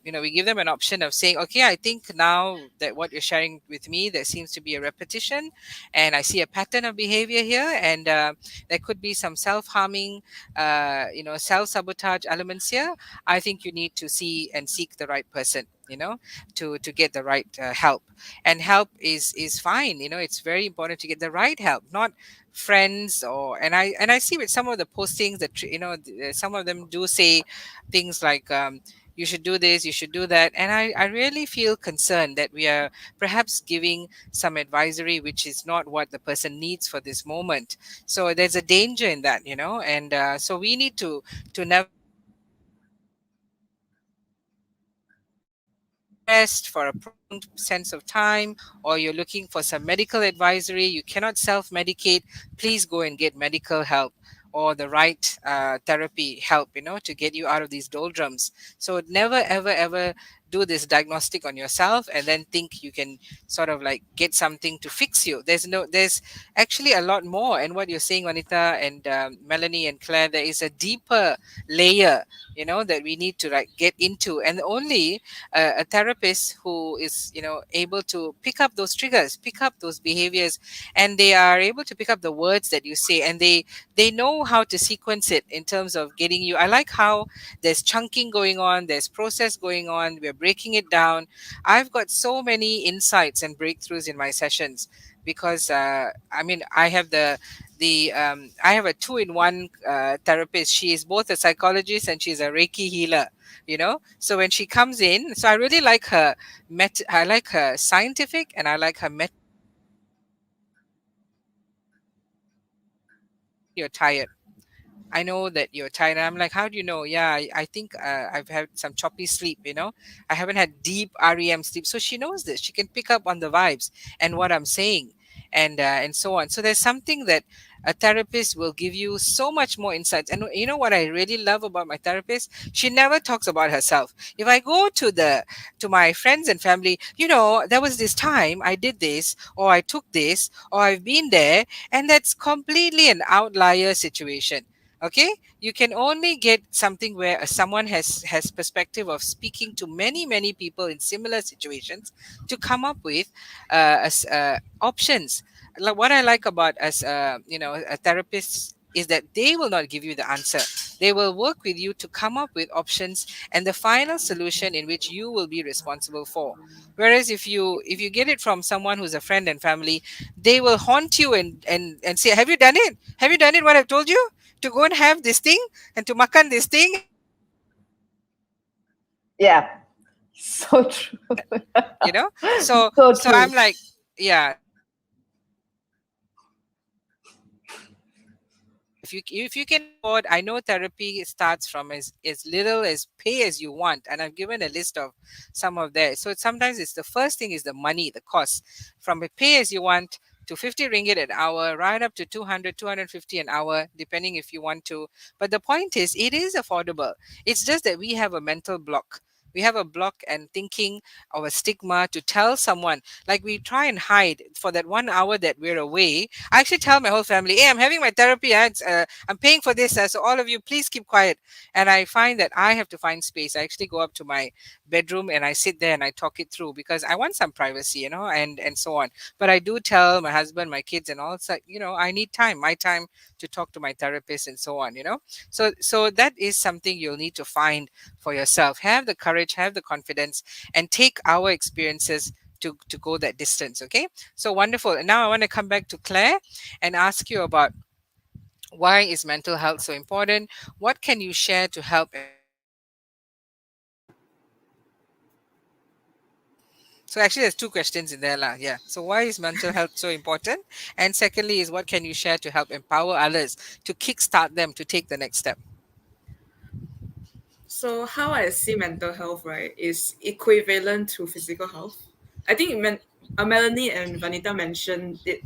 we give them an option of saying, okay, I think now that what you're sharing with me, there seems to be a repetition, and I see a pattern of behavior here, and there could be some self-harming, self-sabotage elements here. I think you need to see and seek the right person, to get the right help. And help is fine. It's very important to get the right help, not friends. And I see with some of the postings that some of them do say things like, you should do this, you should do that, and I really feel concerned that we are perhaps giving some advisory which is not what the person needs for this moment. So there's a danger in that, and so we need to navigate this carefully. If you're stressed for a prolonged sense of time, or you're looking for some medical advisory, you cannot self-medicate, please go and get medical help or the right therapy help, to get you out of these doldrums. So never ever ever do this diagnostic on yourself and then think you can sort of like get something to fix you. There's actually a lot more. And what you're saying, Anita and Melanie and Claire, there is a deeper layer, that we need to like get into. And only a therapist who is, able to pick up those triggers, pick up those behaviors, and they are able to pick up the words that you say, and they know how to sequence it in terms of getting you. I like how there's chunking going on, there's process going on, we're breaking it down. I've got so many insights and breakthroughs in my sessions because I mean, I have a two-in-one therapist. She is both a psychologist and she's a Reiki healer. So when she comes in, so I really like her I like her scientific, and I like her metaphysical approach. She says, I know when you're tired. I know that you're tired. And I'm like, how do you know? Yeah, I think I've had some choppy sleep, I haven't had deep REM sleep. So she knows this. She can pick up on the vibes and what I'm saying, and so on. So there's something that a therapist will give you so much more insights. And you know what I really love about my therapist? She never talks about herself. If I go to my friends and family, there was this time I did this, or I took this, or I've been there, and that's completely an outlier situation. Okay, you can only get something where someone has perspective of speaking to many many people in similar situations to come up with options. Like what I like about as a therapist is that they will not give you the answer. They will work with you to come up with options and the final solution in which you will be responsible for. Whereas if you get it from someone who's a friend and family, they will haunt you and say, have you done it, what I've told you? to go and have this thing and to makan this thing and to go and have this Yeah. So true. so So so I'm true. like, yeah, if you can afford, I know therapy starts from as little as pay as you want, and I've given a list of some of that. So sometimes it's the first thing is the money, the cost, from a pay as you want to 50 ringgit an hour, right up to 200, 250 an hour, depending if you want to. But the point is, it is affordable. It's just that we have a mental block. We have a block and thinking of a stigma to tell someone, like we try and hide for that 1 hour that we're away. I actually tell my whole family, hey, I'm having my therapy. I'm paying for this. So all of you, please keep quiet. And I find that I have to find space. I actually go up to my bedroom and I sit there and I talk it through because I want some privacy, and so on. But I do tell my husband, my kids, and all, it's like, I need time, my time to talk to my therapist and so on. So that is something you'll need to find for yourself. Have the courage, have the confidence, and take our experiences to go that distance. Okay, so wonderful. And now I want to come back to Claire and ask you about why is mental health so important? What can you share to help empower others? So actually, there's two questions in there, lah. Yeah. So why is mental health so important? And secondly, is what can you share to help empower others to kickstart them to take the next step? So how I see mental health, right, is equivalent to physical health. I think Melanie and Vanita mentioned it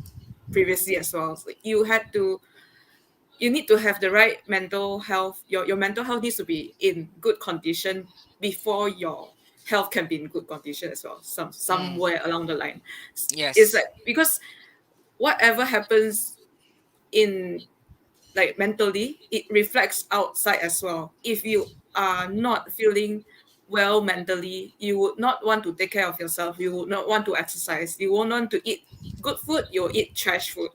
previously as well. So you need to have the right mental health. Your mental health needs to be in good condition before your health can be in good condition as well. Mm, Somewhere along the line, it's yes. like because whatever happens in like mentally, it reflects outside as well. If you are not feeling well mentally, you would not want to take care of yourself. You would not want to exercise. You won't want to eat good food. You'll eat trash food.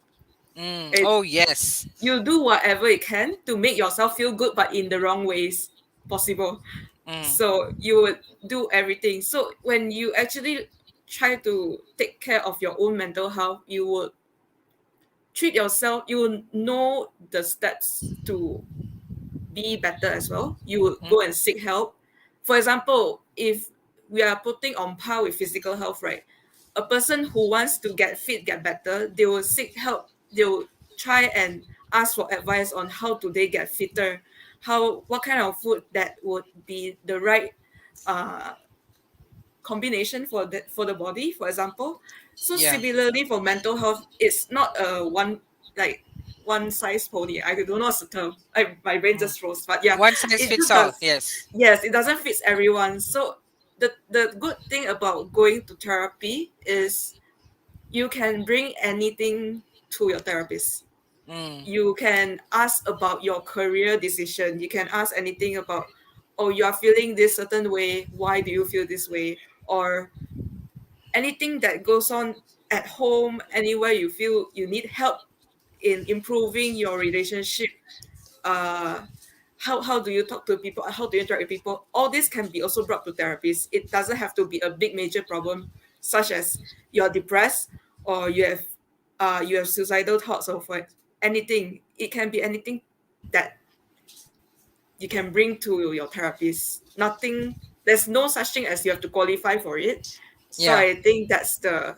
Mm, It, oh yes. you do whatever you can to make yourself feel good, but in the wrong ways possible. Mm, So you would do everything. So when you actually try to take care of your own mental health, you would treat yourself. You will know the steps to be better as well. You would mm, go and seek help. For example, if we are putting on par with physical health, right? A person who wants to get fit, get better, they will seek help. They will try and ask for advice on how do they get fitter, what kind of food that would be the right uh, combination for the body, for example. So yeah. similarly for mental health, it's not a one size pony. I don't know what's the term. My brain Mm. just froze. But yeah, One size it fits just all. does. Yes. Yes, it doesn't fit everyone. So the good thing about going to therapy is you can bring anything to your therapist. Mm, You can ask about your career decision. You can ask anything about, oh, you are feeling this certain way. Why do you feel this way? Or anything that goes on at home, anywhere you feel you need help in improving your relationship. uh how do you talk to people, how do you interact with people, all this can be also brought to therapists. It doesn't have to be a big major problem, such as you're depressed or you have suicidal thoughts or what, anything. It can be anything that you can bring to your therapist. Nothing, there's no such thing as you have to qualify for it. So yeah. I think that's the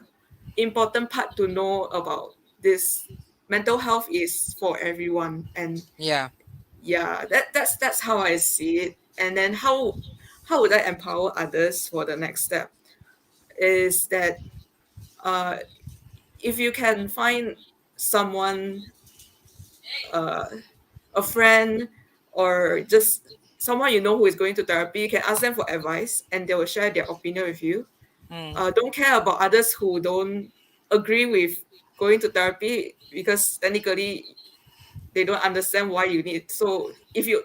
important part to know about this. Mental health is for everyone, and Yeah. yeah, that's how I see it. And then how would I empower others for the next step is that uh if you can find someone, uh a friend, or just someone you know who is going to therapy, you can ask them for advice and they will share their opinion with you. Mm, Don't care about others who don't agree with going to therapy, because technically they don't understand why you need. So if you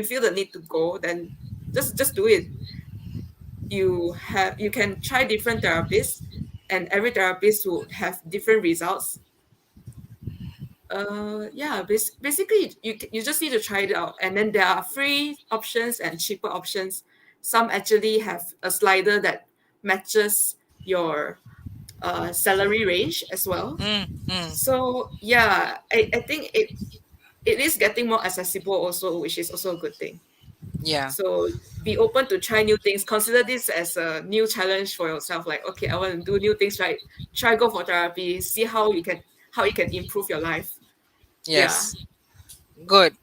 feel the need to go, then just do it. You can try different therapists, and every therapist will have different results. Yeah, basically you just need to try it out, and then there are free options and cheaper options. Some actually have a slider that matches your salary range as well. mm, mm, So yeah, I think it it is getting more accessible also, which is also a good thing. Yeah. So be open to try new things. Consider this as a new challenge for yourself. Like, okay, I want to do new things, right? Try go for therapy, see how you can improve your life. Yeah. Yes. Good.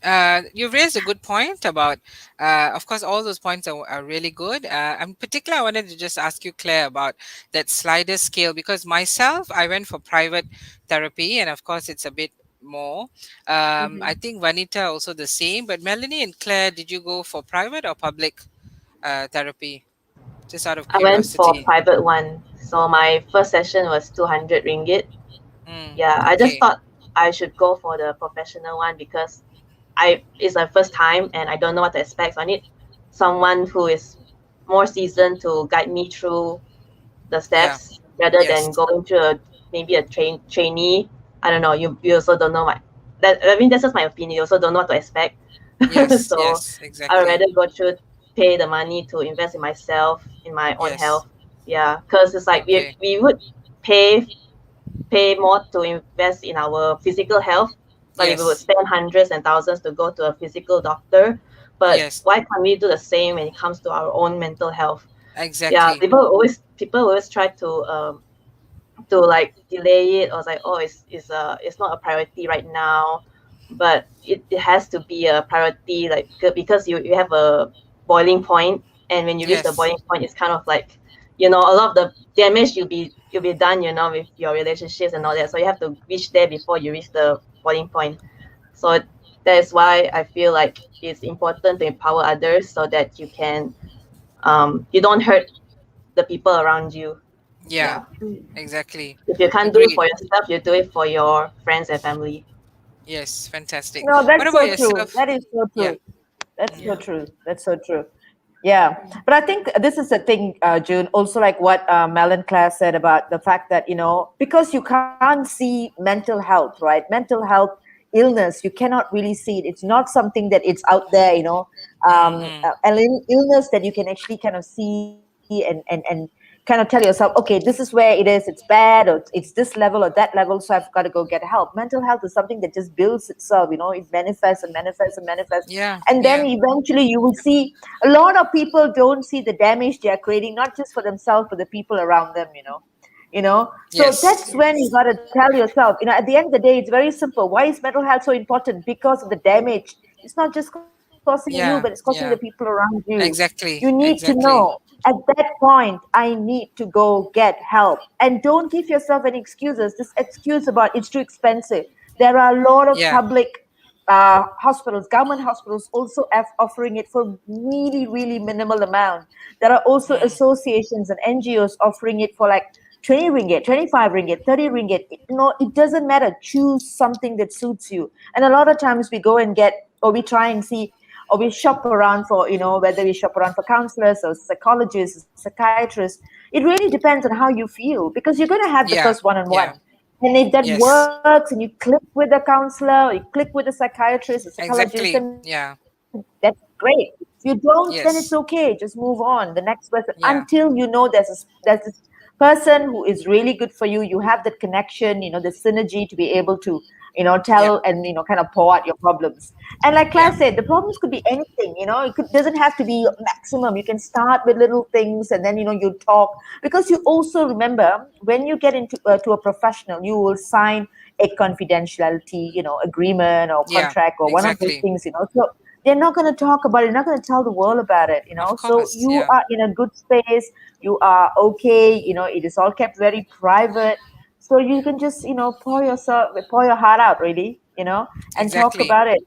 You raised a good point about, of course, all those points are really good. In particular, I wanted to just ask you, Claire, about that slider scale because myself, I went for private therapy, and of course, it's a bit more. I think Vanita also the same. But Melanie and Claire, did you go for private or public therapy? Just out of I went for curiosity. private one. So my first session was 200 ringgit. Yeah, I just Okay. thought I should go for the professional one because I it's my first time and I don't know what to expect. So I need someone who is more seasoned to guide me through the Yeah. steps rather than Yes. going to maybe a trainee. I don't know. You also don't know my that. I mean, that's just my opinion. You also don't know what to expect. Yes. So Yes. I would Exactly. rather go through pay the money to invest in myself in my own Yes. health. Yeah, because it's like Okay. we would pay pay more to invest in our physical health. Like we would Yes. spend hundreds and thousands to go to a physical doctor, but Yes. why can't we do the same when it comes to our own mental health? Yeah, Exactly. people always try to like delay it or like oh it's not a priority right now, but it has to be a priority like because you have a boiling point, and when you reach the Yes. boiling point it's kind of like a lot of the damage you'll be done with your relationships and all that, so you have to reach there before you reach the boiling point. So that is why I feel like it's important to empower others so that you don't hurt the people around you. Yeah. Yeah, Exactly. if you can't do it Agreed. for yourself, you do it for your friends and family. Yes. Fantastic. No, What that's about so true. yourself? That is so Yeah. true. That's so Yeah. true. That's so true. Yeah, but I think this is the thing, June. Also, like what Mel and Claire said about the fact that because you can't see mental health, right? Mental health, illness, you cannot really see it. It's not something that it's out there, Mm-mm. an illness that you can actually kind of see and kind of tell yourself, okay, this is where it is. It's bad, or it's this level or that level, so I've got to go get help. Mental health is something that just builds itself. It manifests and manifests and manifests, Yeah. and then Yeah. eventually you will see a lot of people don't see the damage they are creating, not just for themselves but the people around them. So Yes. that's when you got to tell yourself, at the end of the day, it's very simple. Why is mental health so important? Because of the damage. It's not just causing you, but it's causing the Yeah. people Yeah. around you. You need to Exactly. know Exactly. at that point, I need to go get help. And don't give yourself any excuses. This excuse about it's too expensive. There are a lot of Yeah. public hospitals, government hospitals also offering it for really, really minimal amount. There are also Mm. associations and NGOs offering it for like 20 ringgit, 25 ringgit, 30 ringgit. It doesn't matter. Choose something that suits you. And a lot of times we go and get, or we try and see, or we shop around for, whether we shop around for counselors or psychologists, or psychiatrists. It really depends on how you feel because you're going to have the Yeah. first one on one. Yeah. And if that Yes. works and you click with a counselor, or you click with a psychiatrist, a psychologist, Exactly. then Yeah. that's great. If you don't, then it's Yes. okay. Just move on. The next person, Yeah. until there's this person who is really good for you. You have that connection, the synergy to be able to, Yeah. tell and kind of pour out your problems. And like Yeah. Claire said, the problems could be anything. Doesn't have to be maximum. You can start with little things, and then you talk, because you also remember when you get into to a professional, you will sign a confidentiality, agreement or Yeah. contract or one of those Exactly. things. So they're not going to talk about it. They're not going to tell the world about it. Of So course. you Yeah. are in a good space. You are okay. It is all kept very private. So you can just, pour your heart out, really, and talk Exactly. about it.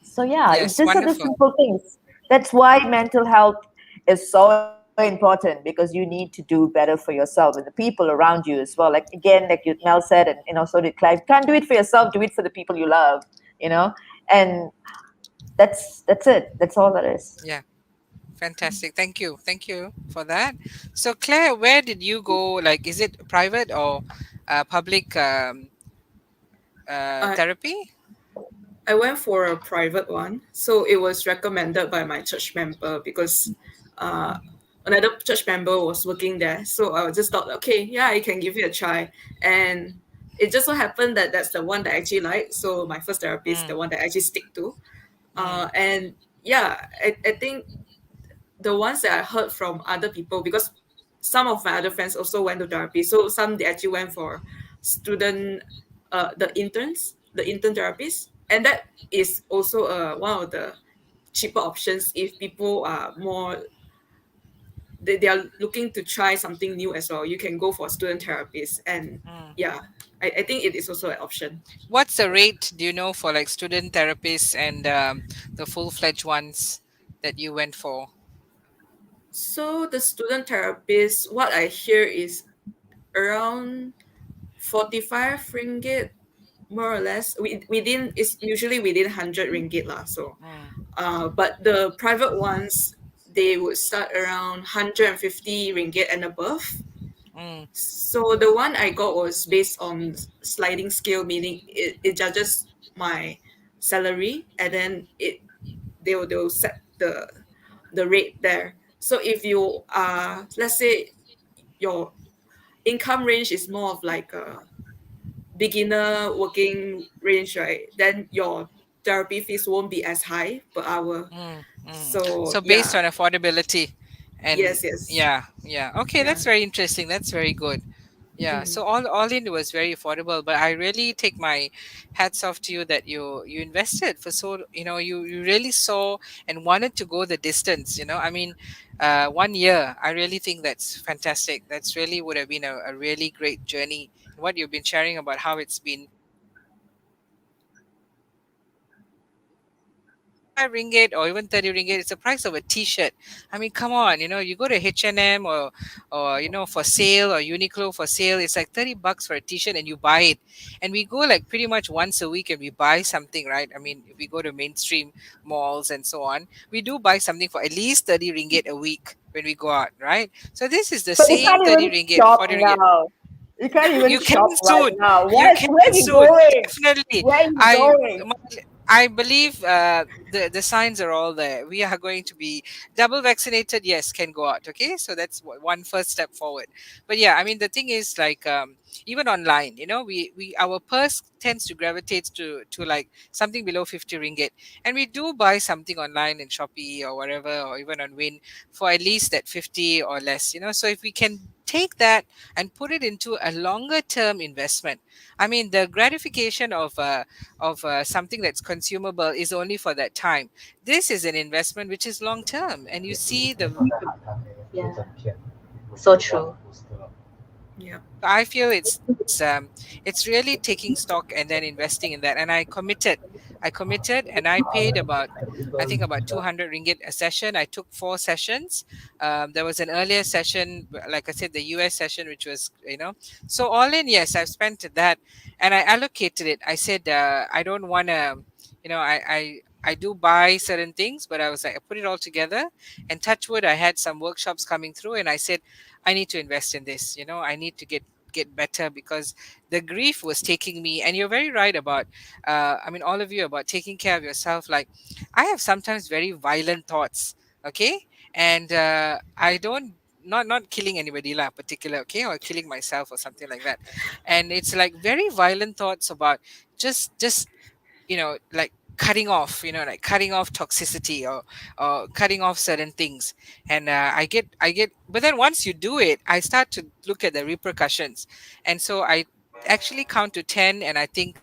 So yeah, Yes. these are the Wonderful. simple things. That's why mental health is so important, because you need to do better for yourself and the people around you as well. Like again, like Mel said, and so did Clive. You can't do it for yourself. Do it for the people you love. And that's it. That's all that is. Yeah. Fantastic. Thank you. Thank you for that. So, Claire, where did you go? Like, is it private or public I therapy? I went for a private one, so it was recommended by my church member because uh, another church member was working there. So I just thought, okay, yeah, I can give it a try. And it just so happened that that's the one that I actually like. So my first therapist, Mm, the one that I actually stick to. mm, And yeah, I think the ones that I heard from other people, because some of my other friends also went to therapy. So some they actually went for student, the intern therapies, and that is also one of the cheaper options if people are more, they are looking to try something new as well. You can go for student therapies, and mm. yeah, I think it is also an option. What's the rate, do you know, for like student therapists and the full-fledged ones that you went for? So the student therapist, what I hear is around 45 ringgit, more or less. Within, it's usually within 100 ringgit lah. So Mm, but the private ones, they would start around 150 ringgit and above. mm, So the one I got was based on sliding scale, meaning it judges my salary, and then they'll set the rate there. So if you are, let's say your income range is more of like a beginner working range, right? Then your therapy fees won't be as high per hour. mm, mm. So So based yeah, on affordability, and yes, yes, yeah, yeah. Okay, yeah. that's very interesting. That's very good. Yeah. Mhm. So all in was very affordable, but I really take my hats off to you that you invested for, so you really saw and wanted to go the distance. I mean, 1 year. I really think that's fantastic. That's really would have been a really great journey. What you've been sharing about how it's been 25 ringgit or even 30 ringgit. It's the price of a t-shirt. I mean, come on, you go to H&M or for sale, or Uniqlo for sale, it's like 30 bucks for a t-shirt and you buy it. And we go like pretty much once a week and we buy something, right? I mean, if we go to mainstream malls and so on, we do buy something for at least 30 ringgit a week when we go out, right? So this is the So you same can't 30 even ringgit, shop 40 ringgit. now. You can't even You can shop right soon. now. You What? can Where are you soon. going? Definitely. Where are you I going? I believe the signs are all there. We are going to be double vaccinated. Yes, can go out. Okay, so that's one first step forward. But yeah, I mean the thing is like even online, we our purse tends to gravitate to like something below 50 ringgit, and we do buy something online in Shopee or whatever, or even on Win for at least that 50 or less. So if we can take that and put it into a longer term investment, I mean the gratification of something that's consumable is only for that time. This is an investment which is long term, and you see the. Yeah. So true. Yeah. I feel it's really taking stock and then investing in that. And I committed, and I paid about, I think about 200 ringgit a session. I took 4 sessions. There was an earlier session, like I said, the US session, which was so all in. Yes, I've spent that, and I allocated it. I said I don't want to, I do buy certain things, but I was like, I put it all together, and touch wood, I had some workshops coming through, and I said I need to invest in this. I need to get better, because the grief was taking me. And you're very right about I mean all of you, about taking care of yourself. Like, I have sometimes very violent thoughts, okay? And I don't, not killing anybody lah particular, okay, or killing myself or something like that. And it's like very violent thoughts about just like cutting off toxicity, or cutting off certain things. And I get, but then once you do it, I start to look at the repercussions. And so I actually count to 10, and I think,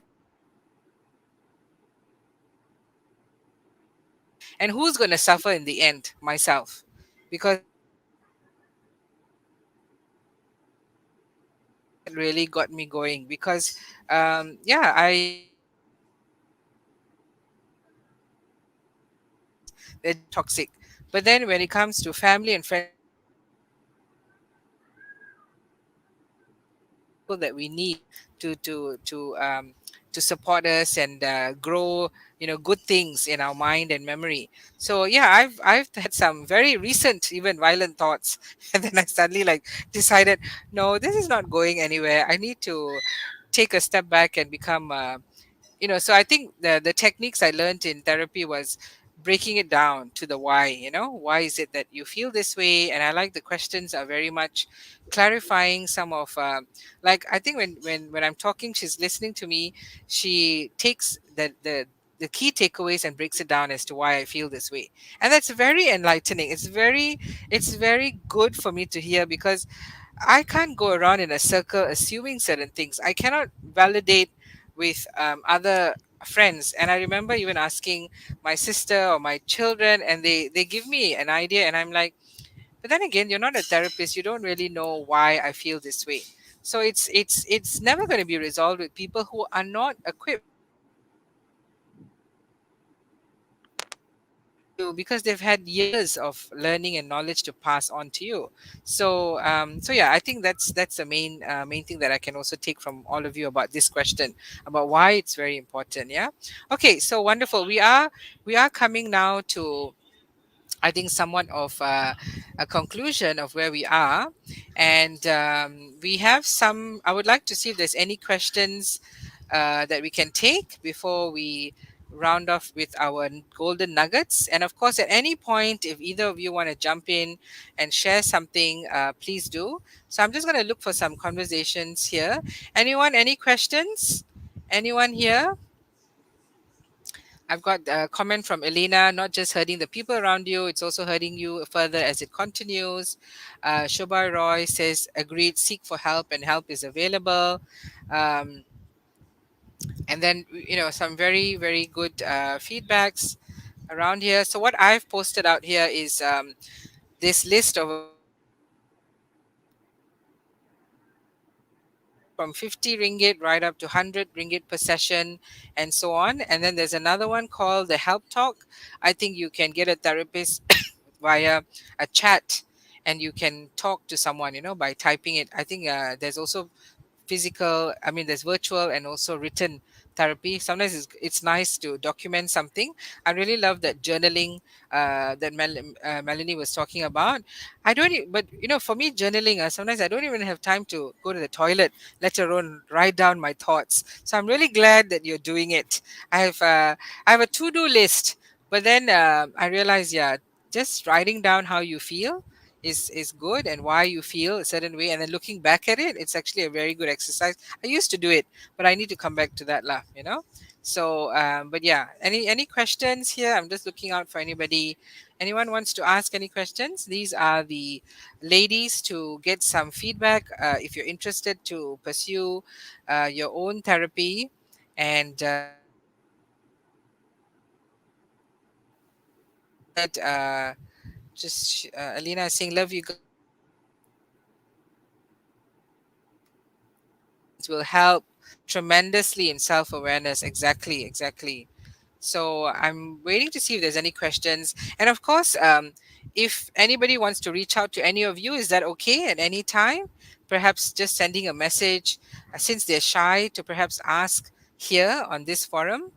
and who's going to suffer in the end? Myself. Because that really got me going. Because yeah, they're toxic. But then when it comes to family and friends, people that we need to support us and grow good things in our mind and memory. So yeah, I've had some very recent, even violent thoughts, and then I suddenly like decided, no, this is not going anywhere. I need to take a step back and become so I think the techniques I learned in therapy was breaking it down to the why. Why is it that you feel this way? And I like the questions are very much clarifying some of, like, I think when I'm talking, she's listening to me. She takes the key takeaways and breaks it down as to why I feel this way. And that's very enlightening. It's very good for me to hear, because I can't go around in a circle assuming certain things. I cannot validate with other friends. And I remember even asking my sister or my children, and they give me an idea, and I'm like, but then again, you're not a therapist. You don't really know why I feel this way. So it's never going to be resolved with people who are not equipped to, because they've had years of learning and knowledge to pass on to you. So yeah, I think that's the main thing that I can also take from all of you about this question, about why it's very important. Yeah. Okay, so wonderful. We are coming now to, I think, somewhat of a conclusion of where we are. And we have some, I would like to see if there's any questions that we can take before we round off with our golden nuggets. And of course, at any point, if either of you want to jump in and share something, please do. So I'm just going to look for some conversations here. Anyone, any questions? Anyone here? I've got a comment from Elena, not just hurting the people around you, it's also hurting you further as it continues. Shobha Roy says, agreed, seek for help and help is available. Um, and then, some very, very good feedbacks around here. So, what I've posted out here is this list of about from 50 ringgit right up to 100 ringgit per session, and so on. And then there's another one called the Help Talk. I think you can get a therapist via a chat, and you can talk to someone, by typing it. I think there's also physical, I mean, there's virtual and also written therapy. Sometimes it's nice to document something. I really love that journaling that Melanie was talking about. I don't but for me, journaling, sometimes I don't even have time to go to the toilet, let alone write down my thoughts. So I'm really glad that you're doing it. I have a to-do list, but then I realize, yeah, just writing down how you feel is good, and why you feel a certain way, and then looking back at it, it's actually a very good exercise. I used to do it, but I need to come back to that lah. So but yeah, any questions here? I'm just looking out for anybody. Anyone wants to ask any questions? These are the ladies to get some feedback, if you're interested to pursue your own therapy. And that just Alina is saying, love you guys, will help tremendously in self-awareness. Exactly. So I'm waiting to see if there's any questions. And of course, if anybody wants to reach out to any of you, is that okay at any time? Perhaps just sending a message, since they're shy to perhaps ask here on this forum.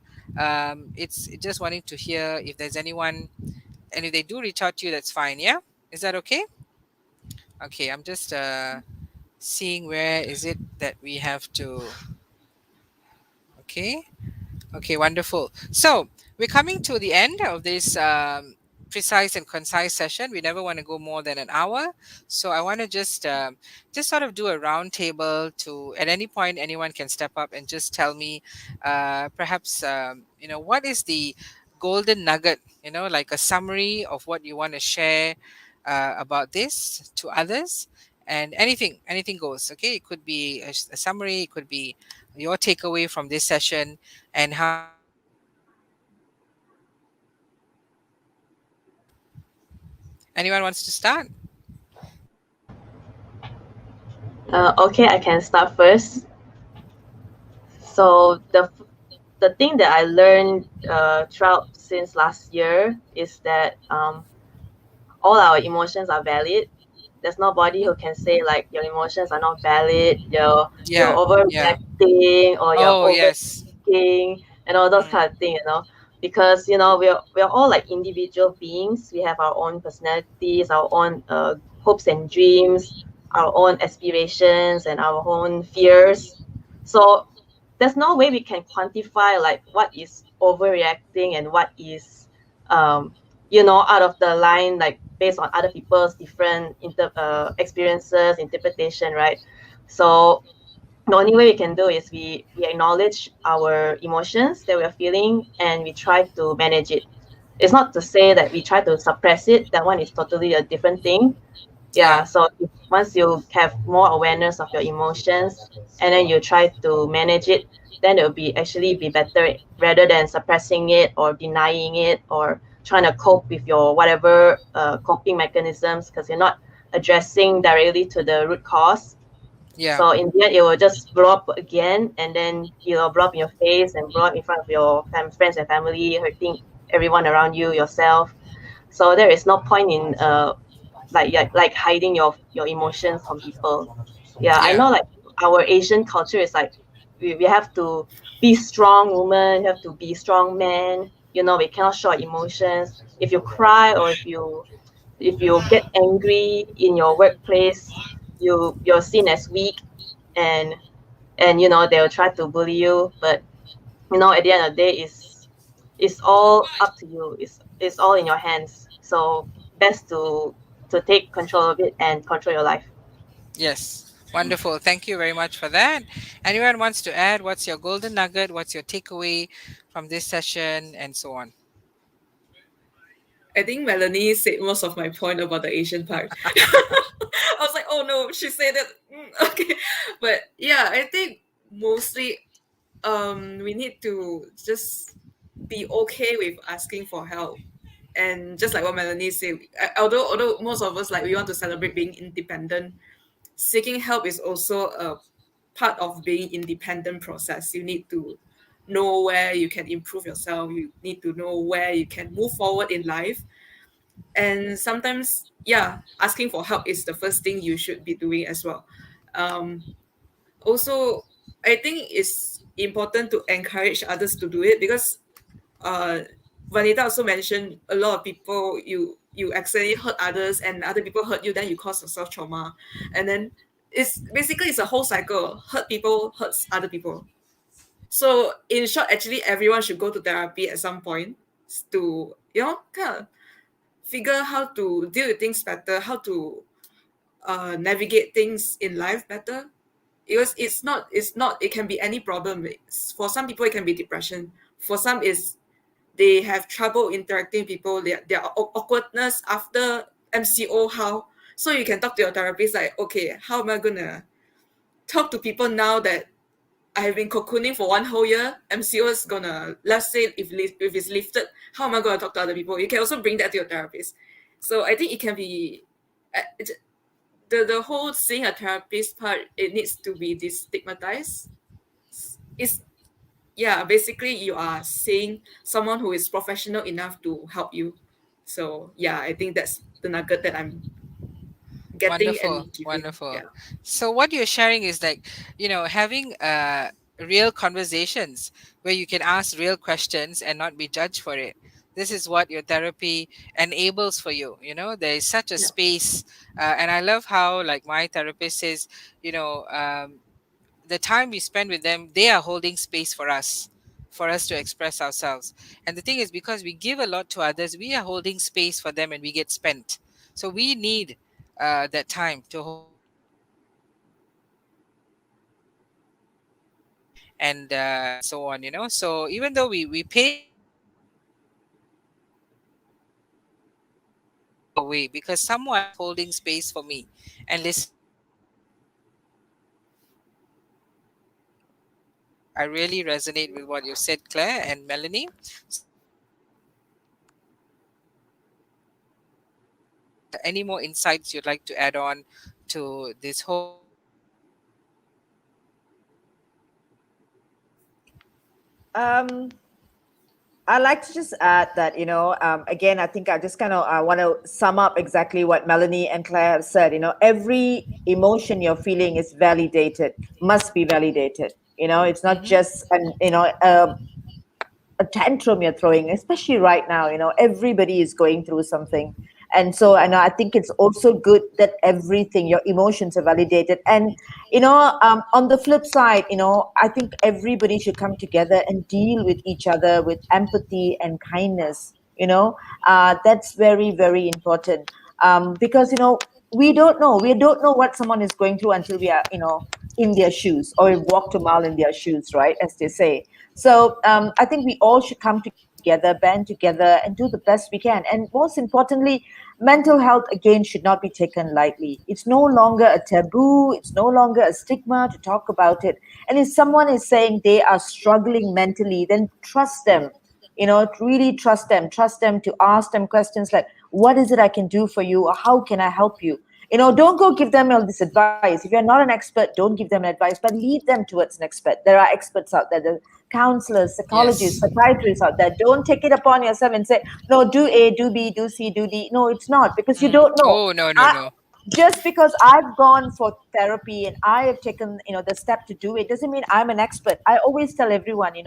It's just wanting to hear if there's anyone, and if they do reach out to you, that's fine. Yeah, is that okay? Okay, I'm just seeing where is it that we have to. Okay. Okay, wonderful. So we're coming to the end of this precise and concise session. We never want to go more than an hour, so I want to just sort of do a round table. To at any point, anyone can step up and just tell me, perhaps what is the golden nugget? Like a summary of what you want to share about this to others. And anything goes. Okay, it could be a summary, it could be your takeaway from this session, and how you feel this session has helped you. Anyone wants to start? Okay, I can start first. So the thing that I learned throughout since last year is that all our emotions are valid. There's nobody Hmm. who can say like your emotions are not valid, you're Yeah, yeah. overreacting or you're Oh, yes. overthinking and all those Mm, kind of things. Because we're all like individual beings. We have our own personalities, our own hopes and dreams, our own aspirations and our own fears. So there's no way we can quantify like what is overreacting and what is um, out of the line, like based on other people's different experiences, interpretation, right? So the only way we can do is we acknowledge our emotions that we're feeling and we try to manage it. It's not to say that we try to suppress it. That one is totally a different thing. Yeah. Yeah, so if, once you have more awareness of your emotions and then you try to manage it, then it'll be actually be better rather than suppressing it or denying it or trying to cope with your whatever coping mechanisms because you're not addressing directly to the root cause. Yeah. So in the end, it will just blow up again, and then it'll blow up in your face and blow up in front of your friends and family, hurting everyone around you, yourself. So there is no point in like hiding your emotions from people. Yeah, I Yeah. know like our Asian culture is like we have to be strong woman, you have to be strong man. We cannot show our emotions. If you cry or if you get angry in your workplace, you're seen as weak, and they'll try to bully you. But at the end of the day, it's all up to you. It's all in your hands. So best to take control of it and control your life. Yes. Wonderful. Thank you very much for that. Anyone wants to add? What's your golden nugget? What's your takeaway from this session, and so on? I think Melanie said most of my point about the Asian part. I was like, oh no, she said it. Okay, but yeah, I think mostly we need to just be okay with asking for help. And just like what Melanie said, although most of us, like, we want to celebrate being independent, seeking help is also a part of being independent process. You need to know where you can improve yourself. You need to know where you can move forward in life. And sometimes, yeah, asking for help is the first thing you should be doing as well. um, Also, I think it's important to encourage others to do it, because uh, Vanita also mentioned a lot of people, you accidentally hurt others and other people hurt you, then you cause yourself trauma, and then it's a whole cycle. Hurt people hurts other people. So in short, actually everyone should go to therapy at some point to, kind of figure how to deal with things better, how to navigate things in life better. Because it's not it can be any problem. For some people it can be depression. For some is they have trouble interacting with people. Their awkwardness after MCO. How? So you can talk to your therapist like, okay, how am I gonna talk to people now that I have been cocooning for 1 whole year? MCO is gonna, let's say if it's lifted, how am I gonna talk to other people? You can also bring that to your therapist. So I think it can be the whole seeing a therapist part. It needs to be destigmatized. It's, yeah, basically you are seeing someone who is professional enough to help you. So yeah, I think that's the nugget that I'm getting Wonderful, and giving. wonderful. Yeah. So what you're sharing is like, having real conversations where you can ask real questions and not be judged for it. This is what your therapy enables for you. There is such a Yeah. space, and I love how, like, my therapist says, the time we spend with them, they are holding space for us to express ourselves. And the thing is, because we give a lot to others, we are holding space for them and we get spent. So we need that time to hold and so on. So even though we pay away, because someone is holding space for me and listen. I really resonate with what you said, Claire and Melanie. Any more insights you'd like to add on to this whole? Um, I like to just add that, again, I think I just kind of want to sum up exactly what Melanie and Claire have said. Every emotion you're feeling is validated, must be validated. It's not Mhm. just a tantrum you're throwing, especially right now. Everybody is going through something. And so I know I think it's also good that everything, your emotions are validated. And on the flip side, I think everybody should come together and deal with each other with empathy and kindness. you know. That's very, very important. Because we don't know what someone is going through until we are, in their shoes, or we walked a mile in their shoes, right, as they say. So I think we all should come together, band together, and do the best we can. And most importantly, mental health again should not be taken lightly. It's no longer a taboo, it's no longer a stigma to talk about it. And if someone is saying they are struggling mentally, then trust them. Really trust them to ask them questions like, what is it I can do for you, or how can I help you? Don't go give them all this advice. If you're not an expert, don't give them advice, but lead them towards an expert. There are experts out there, the counselors, psychologists, Yes. psychiatrists out there. Don't take it upon yourself and say, no, do A, do B, do C, do D. No, it's not, because you don't know. Oh, no, no, I, no. just because I've gone for therapy and I have taken, the step to do it, doesn't mean I'm an expert. I always tell everyone, if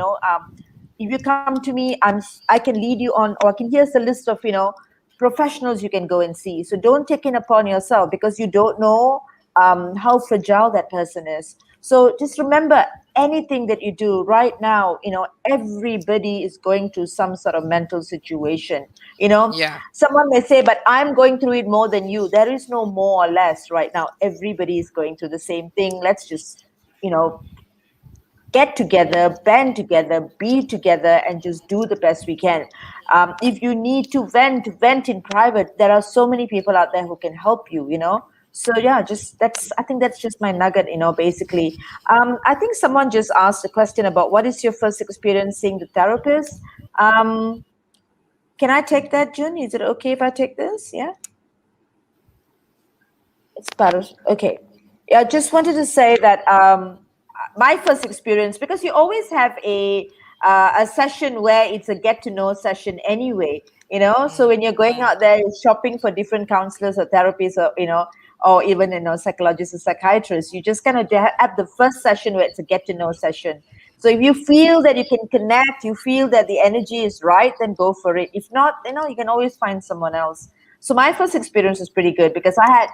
you come to me, I can lead you on, or I can, here's a list of, professionals you can go and see. So don't take it upon yourself, because you don't know how fragile that person is. So just remember, anything that you do right now, everybody is going through some sort of mental situation. Yeah. Someone may say, but I'm going through it more than you. There is no more or less right now. Everybody is going through the same thing. Let's just, you know, get together, band together, be together, and just do the best we can. If you need to vent in private. There are so many people out there who can help you. So yeah, just I think that's just my nugget, basically. I think someone just asked a question about what is your first experience seeing the therapist. Um, can I take that, June? Is it okay if I take this? Yeah. It's part of, okay. Yeah, I just wanted to say that my first experience, because you always have a session where it's a get to know session anyway. So when you're going out there, you're shopping for different counselors or therapists, or or even psychologists or psychiatrists. You just kind of have the first session where it's a get to know session. So if you feel that you can connect, you feel that the energy is right, then go for it. If not, you can always find someone else. So my first experience was pretty good, because I had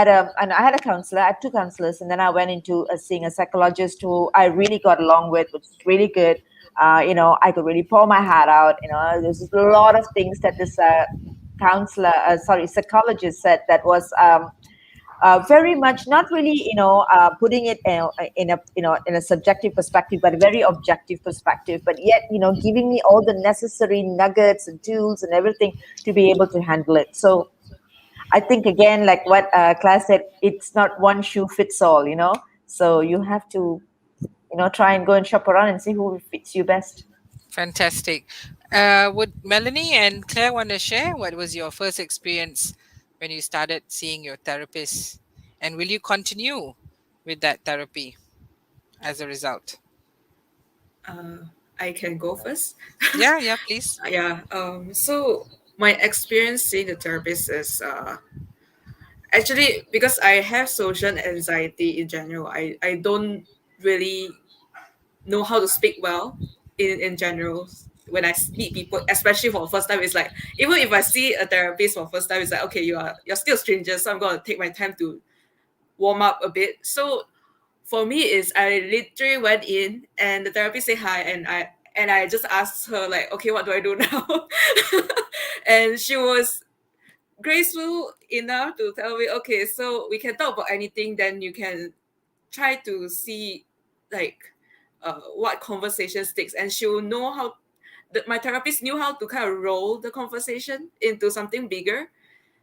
a counselor. I had two counselors, and then I went into seeing a psychologist who I really got along with, which was really good. I could really pour my heart out. There's a lot of things that this psychologist said that was very much not really, putting it in a subjective perspective, but a very objective perspective. But yet, giving me all the necessary nuggets and tools and everything to be able to handle it. So I think, again, like what Claire said, it's not one shoe fits all. So you have to, try and go and shop around and see who fits you best. Fantastic. Would Melanie and Claire want to share what was your first experience when you started seeing your therapist? And will you continue with that therapy as a result? I can go first. Yeah, yeah, please. Yeah. So my experience seeing the therapist is actually because I have social anxiety in general. I don't really know how to speak well in general when I meet people, especially for the first time. It's like even if I see a therapist for the first time, it's like, okay, you're still strangers, so I'm gonna take my time to warm up a bit. So for me is I literally went in and the therapist said hi, and I just asked her like, okay, what do I do now? And she was graceful enough to tell me, okay, so we can talk about anything, then you can try to see like what conversation sticks, and she will know how my therapist knew how to kind of roll the conversation into something bigger.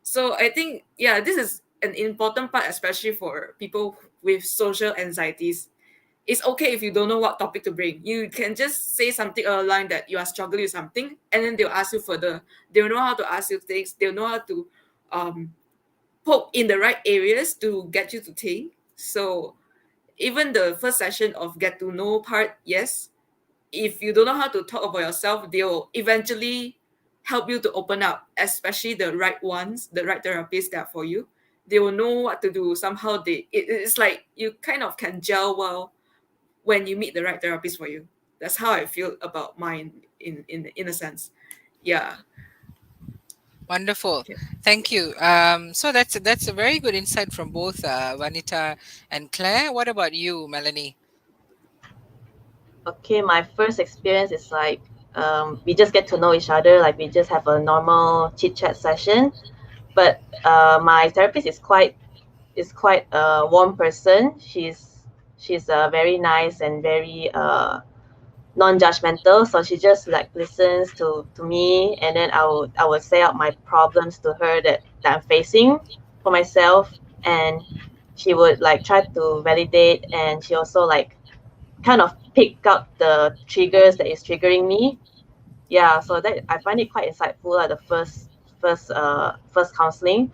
So I think, yeah, this is an important part, especially for people with social anxieties. It's okay if you don't know what topic to bring. You can just say something online that you are struggling with something, and then they'll ask you further. They'll know how to ask you things. They'll know how to um, poke in the right areas to get you to think. So even the first session of get to know part, yes, if you don't know how to talk about yourself, they'll eventually help you to open up, especially the right ones, the right therapists that are for you. They will know what to do. Somehow it's like you kind of can gel well when you meet the right therapist for you. That's how I feel about mine in a sense. Yeah. Wonderful. Okay. Thank you. So that's a very good insight from both Vanita and Claire. What about you, Melanie? Okay, my first experience is like we just get to know each other, like we just have a normal chit chat session. But my therapist is quite a warm person. She's very nice and very non-judgmental. So she just like listens to me, and then I will say out my problems to her that I'm facing for myself, and she would like try to validate, and she also like kind of pick up the triggers that is triggering me. Yeah, so that I find it quite insightful at the first counseling.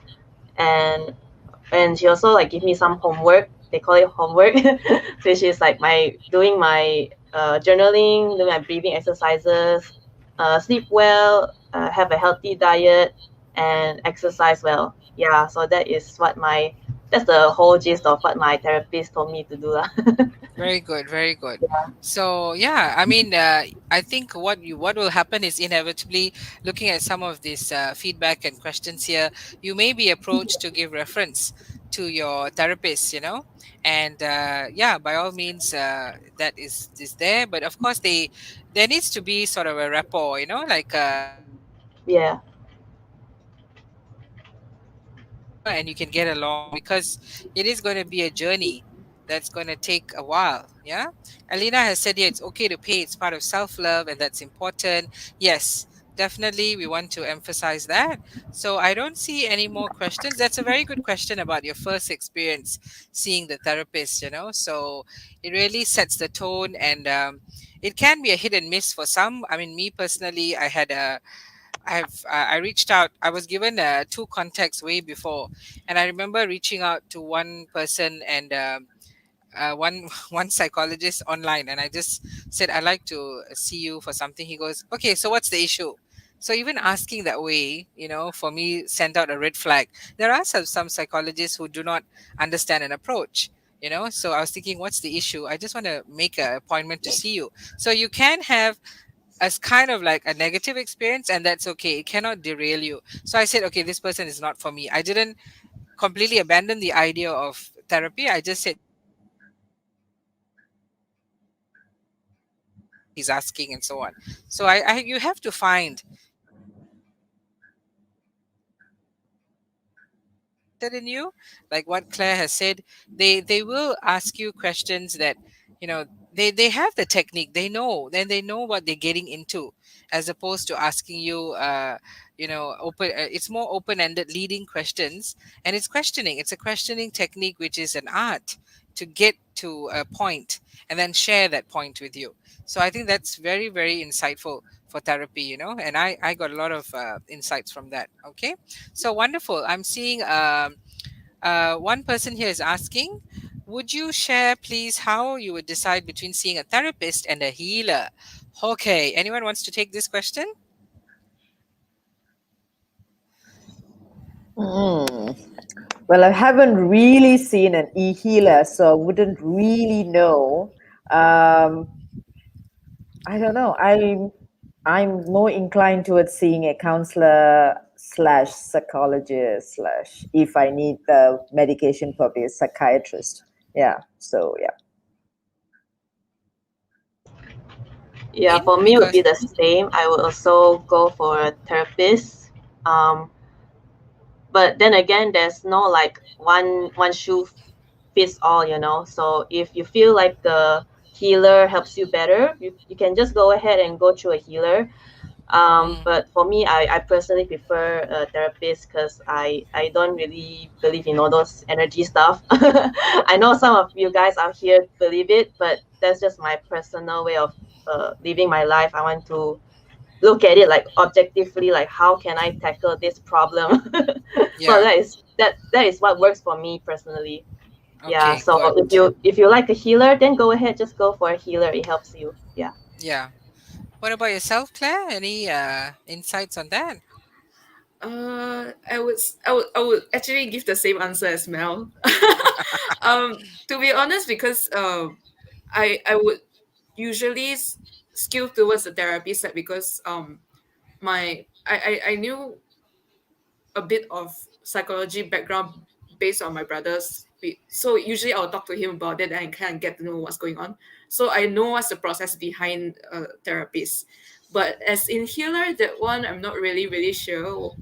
And she also like give me some homework. They call it homework, which is like my doing my journaling, doing my breathing exercises, sleep well, have a healthy diet, and exercise well. Yeah, so that's the whole gist of what my therapist told me to do lah. Very good, very good. So yeah, I mean, I think what will happen is inevitably looking at some of this feedback and questions here, you may be approached to give reference to your therapist, and yeah, by all means, that is there. But of course, there needs to be sort of a rapport, like Yeah, and you can get along because it is going to be a journey that's going to take a while. Yeah. Alina has said, yeah, it's okay to pay. It's part of self love, and that's important. Yes, definitely. We want to emphasize that. So I don't see any more questions. That's a very good question about your first experience seeing the therapist, So it really sets the tone, and it can be a hit and miss for some. I mean, me personally, I reached out. I was given two contacts way before, and I remember reaching out to one person and one one psychologist online, and I just said I'd like to see you for something. He goes, "Okay, so what's the issue?" So even asking that way, for me, sent out a red flag. There are some psychologists who do not understand an approach. So I was thinking, what's the issue? I just want to make an appointment to see you. So you can have as kind of like a negative experience, and that's okay. It cannot derail you. So I said, okay, this person is not for me. I didn't completely abandon the idea of therapy. I just said, he's asking and so on. So I you have to find in you, like what Claire has said. They will ask you questions that, you know they have the technique. They know what they're getting into, as opposed to asking you open it's more open-ended leading questions. And it's a questioning technique, which is an art to get to a point and then share that point with you. So I think that's very, very insightful for therapy, and I got a lot of insights from that. Okay, so wonderful. I'm seeing one person here is asking, would you share, please, how you would decide between seeing a therapist and a healer? Okay, anyone wants to take this question? Hmm. Well, I haven't really seen an e-healer, so I wouldn't really know. Um, I don't know. I'm more inclined towards seeing a counselor slash psychologist slash, if I need the medication, probably a psychiatrist. Yeah. So yeah. yeah. In For me, it would be because the same. I would also go for a therapist. But then again, there's no like one shoe fits all, so if you feel like the healer helps you better, you can just go ahead and go through a healer. mm, But for me, I personally prefer a therapist because I don't really believe in all those energy stuff. I know some of you guys out here believe it, but that's just my personal way of living my life. I want to look at it like objectively, like how can I tackle this problem. So yeah, that is what works for me personally. Yeah, okay, so good. if you like a healer, then go ahead, just go for a healer. It helps you. Yeah. Yeah, what about yourself, Claire? Any insights on that? I would actually give the same answer as Mel. To be honest, because I would usually skew towards the therapy side because I knew a bit of psychology background based on my brother's. So usually I'll talk to him about it and kind of get to know what's going on. So I know what's the process behind a therapist. But as in healer, that one I'm not really sure.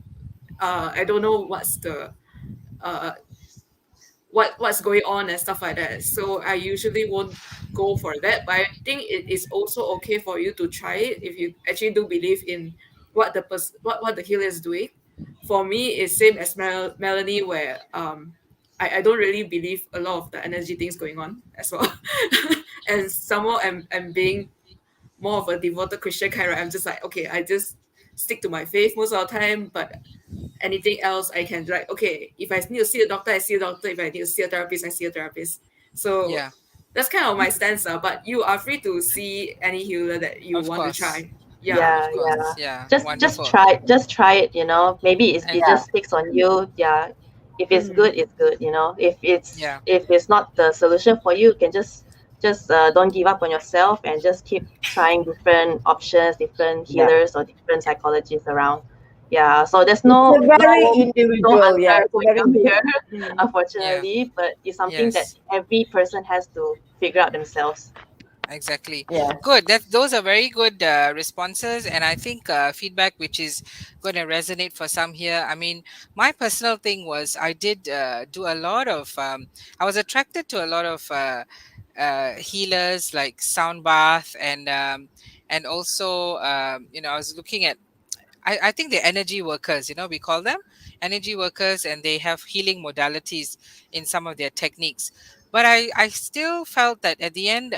I don't know what's the uh what's going on and stuff like that. So I usually won't go for that. But I think it is also okay for you to try it if you actually do believe in what the healer is doing. For me, it's same as Melanie, where I don't really believe a lot of the energy things going on as well. And somehow I'm being more of a devoted Christian kind, right? I'm just like, okay, I just stick to my faith most of the time, but anything else I can, like, okay, if I need to see a doctor, I see a doctor. If I need to see a therapist, I see a therapist. So Yeah, that's kind of my stance, but you are free to see any healer that you of want to course. try. Yeah. Of Yeah, course. yeah. Yeah, Just wonderful. try it, you know. Maybe it And Yeah. just sticks on you. Yeah. If it's Mm-hmm. good, it's good, you know. yeah, If it's not the solution for you, you can just don't give up on yourself and just keep trying different options, different Yeah. healers or different psychologists around. Yeah. So there's It's a very no individual, yeah. answer It's a for very you here, Mm-hmm. yeah, unfortunately, but it's something that yes. every person has to figure out themselves. Exactly. yes. Good. That those are very good responses, and I think feedback which is going to resonate for some here. I mean, my personal thing was I did do a lot of. I was attracted to a lot of healers like sound bath and also I was looking at I think they're energy workers, we call them energy workers, and they have healing modalities in some of their techniques. But I still felt that at the end,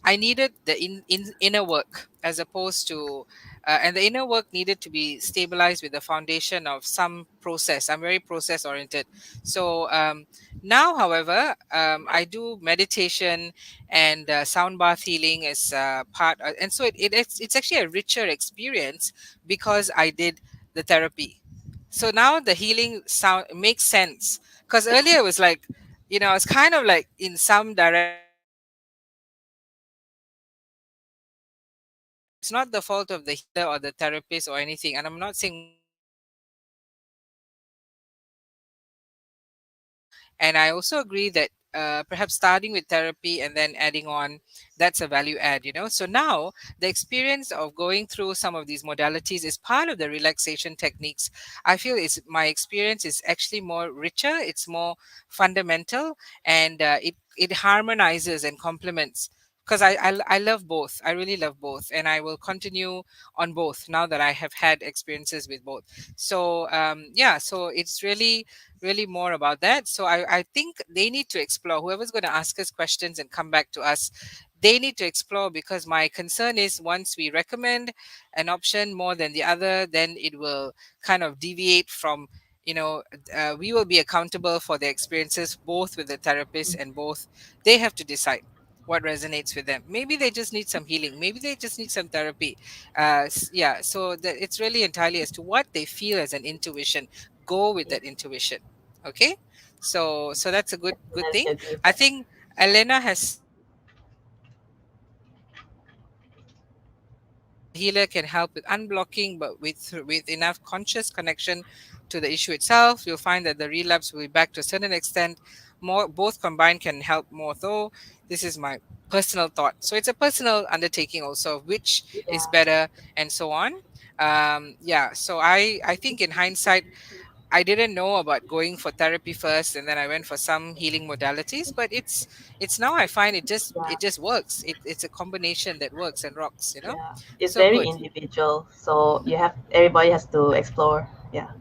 I needed the inner work as opposed to, and the inner work needed to be stabilized with the foundation of some process. I'm very process oriented. So now, however, I do meditation and sound bath healing as part, and so it's actually a richer experience because I did the therapy. So now the healing sound makes sense. Because earlier it was like, it's kind of like in some direction, but it's not the fault of the healer or the therapist or anything. And I'm not saying one is better than the other. And I also agree that perhaps starting with therapy and then adding on, that's a value add, So now the experience of going through some of these modalities is part of the relaxation techniques. I feel my experience is actually more richer, it's more fundamental, and it harmonizes and complements. Because I love both. I really love both. And I will continue on both now that I have had experiences with both. So, yeah, so it's really more about that. So I think they need to explore. Whoever's going to ask us questions and come back to us, they need to explore, because my concern is once we recommend an option more than the other, then it will kind of deviate from, we will be accountable for their experiences both with the therapist, and both they have to decide what resonates with them. Maybe they just need some healing, maybe they just need some therapy. Yeah, so it's really entirely as to what they feel as an intuition. Go with that intuition. Okay, so that's a good thing. Definitely agree with I that. think Elena has said the healer can help with unblocking, but with enough conscious connection to the issue itself, you'll find that the relapse will be back to a certain extent. More both combined can help more, though this is my personal thought. So it's a personal undertaking also, which is Yeah. better, and so on. Yeah, so I think in hindsight, I didn't know about going for therapy first, and then I went for some healing modalities. But it's now I find Yeah. it just works. It's a combination that works and rocks. Yeah. It's So very good. individual. So everybody has to explore. Yeah.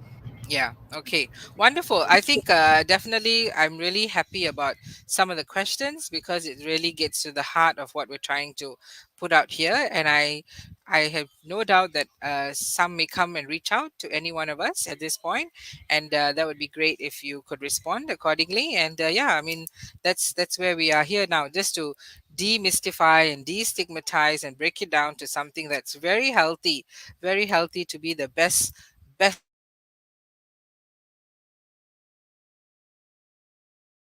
Yeah. Okay. Wonderful. I think definitely I'm really happy about some of the questions, because it really gets to the heart of what we're trying to put out here. And I have no doubt that some may come and reach out to any one of us at this point, and that would be great if you could respond accordingly. And yeah, I mean that's where we are here now, just to demystify and destigmatize and break it down to something that's very healthy, to be the best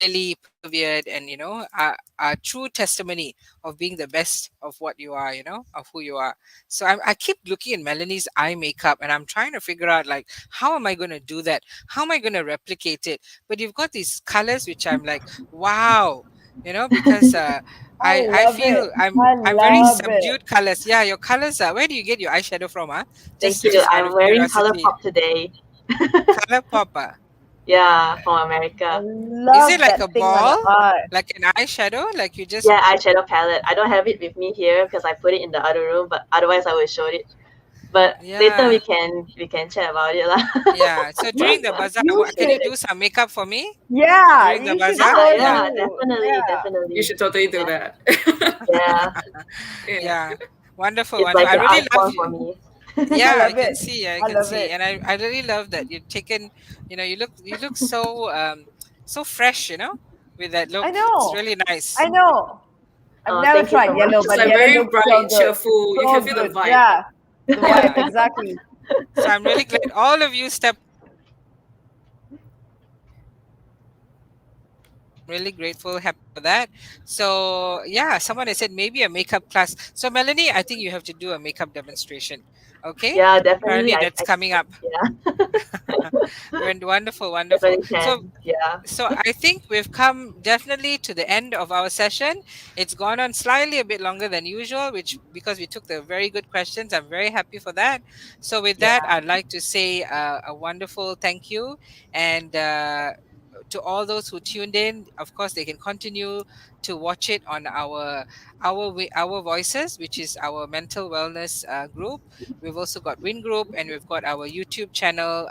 really persevered, and a true testimony of being the best of what you are, of who you are. So I keep looking at Melanie's eye makeup, and I'm trying to figure out, like, how am I going to do that, how am I going to replicate it? But you've got these colors which I'm like, wow, because I I love it. feel I'm I I'm very love it. subdued colors. Yeah, your colors are. Where do you get your eyeshadow from? Thank Just you. just out I'm of wearing curiosity. ColourPop today. Color pop. Yeah, from I America. Is it love like a that thing on the ball, heart. like an eyeshadow? Like you just Yeah, eyeshadow palette. I don't have it with me here because I put it in the other room, but otherwise I will show it. But later yeah we can chat about it lah. yeah. So during the bazaar, You can you should. do some makeup for me Yeah, during the you should bazaar? Yeah, so Yeah, yeah, do. definitely, Yeah. You definitely. should totally do Yeah, that. yeah. Yeah. yeah. Wonderful, It's wonderful. like I an really art love form for you. me. I Yeah, I love can it. see, I I can love see, it. and I really love that you've taken. You look so so fresh. With that I look, it's know. really nice. I know. I've Oh, never thank you tried so much, yellow, It's but like Jude. yellow very looks so bright, good. cheerful. You can So feel the good. vibe. Yeah. The vibe, Yeah. exactly. So I'm really glad all of you step. Really grateful, happy for that. So yeah, someone has said maybe a makeup class. So Melanie, I think you have to do a makeup demonstration. Okay, Yeah, definitely. apparently that's coming up. Yeah, Wonderful, wonderful. definitely So can. Yeah, so I think we've come definitely to the end of our session. It's gone on slightly a bit longer than usual, which because we took the very good questions. I'm very happy for that. So with that, yeah, I'd like to say a wonderful thank you, and to all those who tuned in. Of course, they can continue to watch it on our voices, which is our mental wellness group. We've also got Win Group, and we've got our YouTube channel.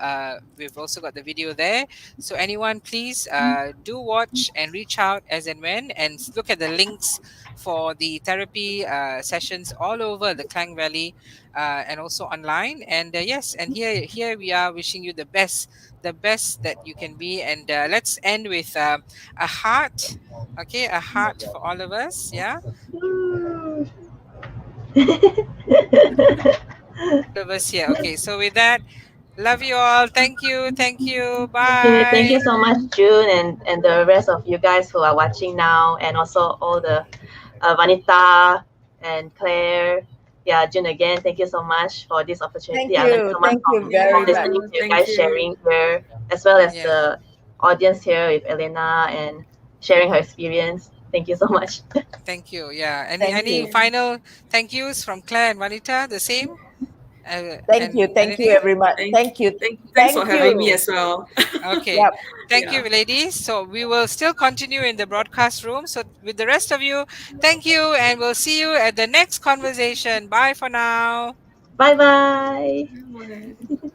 We've also got the video there. So anyone, please do watch and reach out as and when, and look at the links for the therapy sessions all over the Klang Valley, and also online. And yes, and here we are wishing you the best that you can be. And let's end with a heart. Okay, a heart for all of us. Yeah, all of us here. Okay, so with that, love you all. Thank you. Thank you. okay, thank you Bye. so much, June, and the rest of you guys who are watching now, and also all the Vanita and Claire. Yeah, June again. Thank you so much for this Thank opportunity. I learned you. so much Thank you from very much. listening Yeah, to you thank guys you. sharing here, as well as Yeah. the audience here with Elena and sharing her experience. Thank you so much. Thank you. Yeah. Any Thank any you. final thank yous from Claire and Vanita? The same. Thank you. And Thank you, Melanie. everyone. Thank, Thank you. thanks for Thank having me you. as well. Okay. Yep. Thank Yeah. you, ladies. So we will still continue in the broadcast room. So with the rest of you, thank you, and we'll see you at the next conversation. Bye for now. Bye bye. Bye.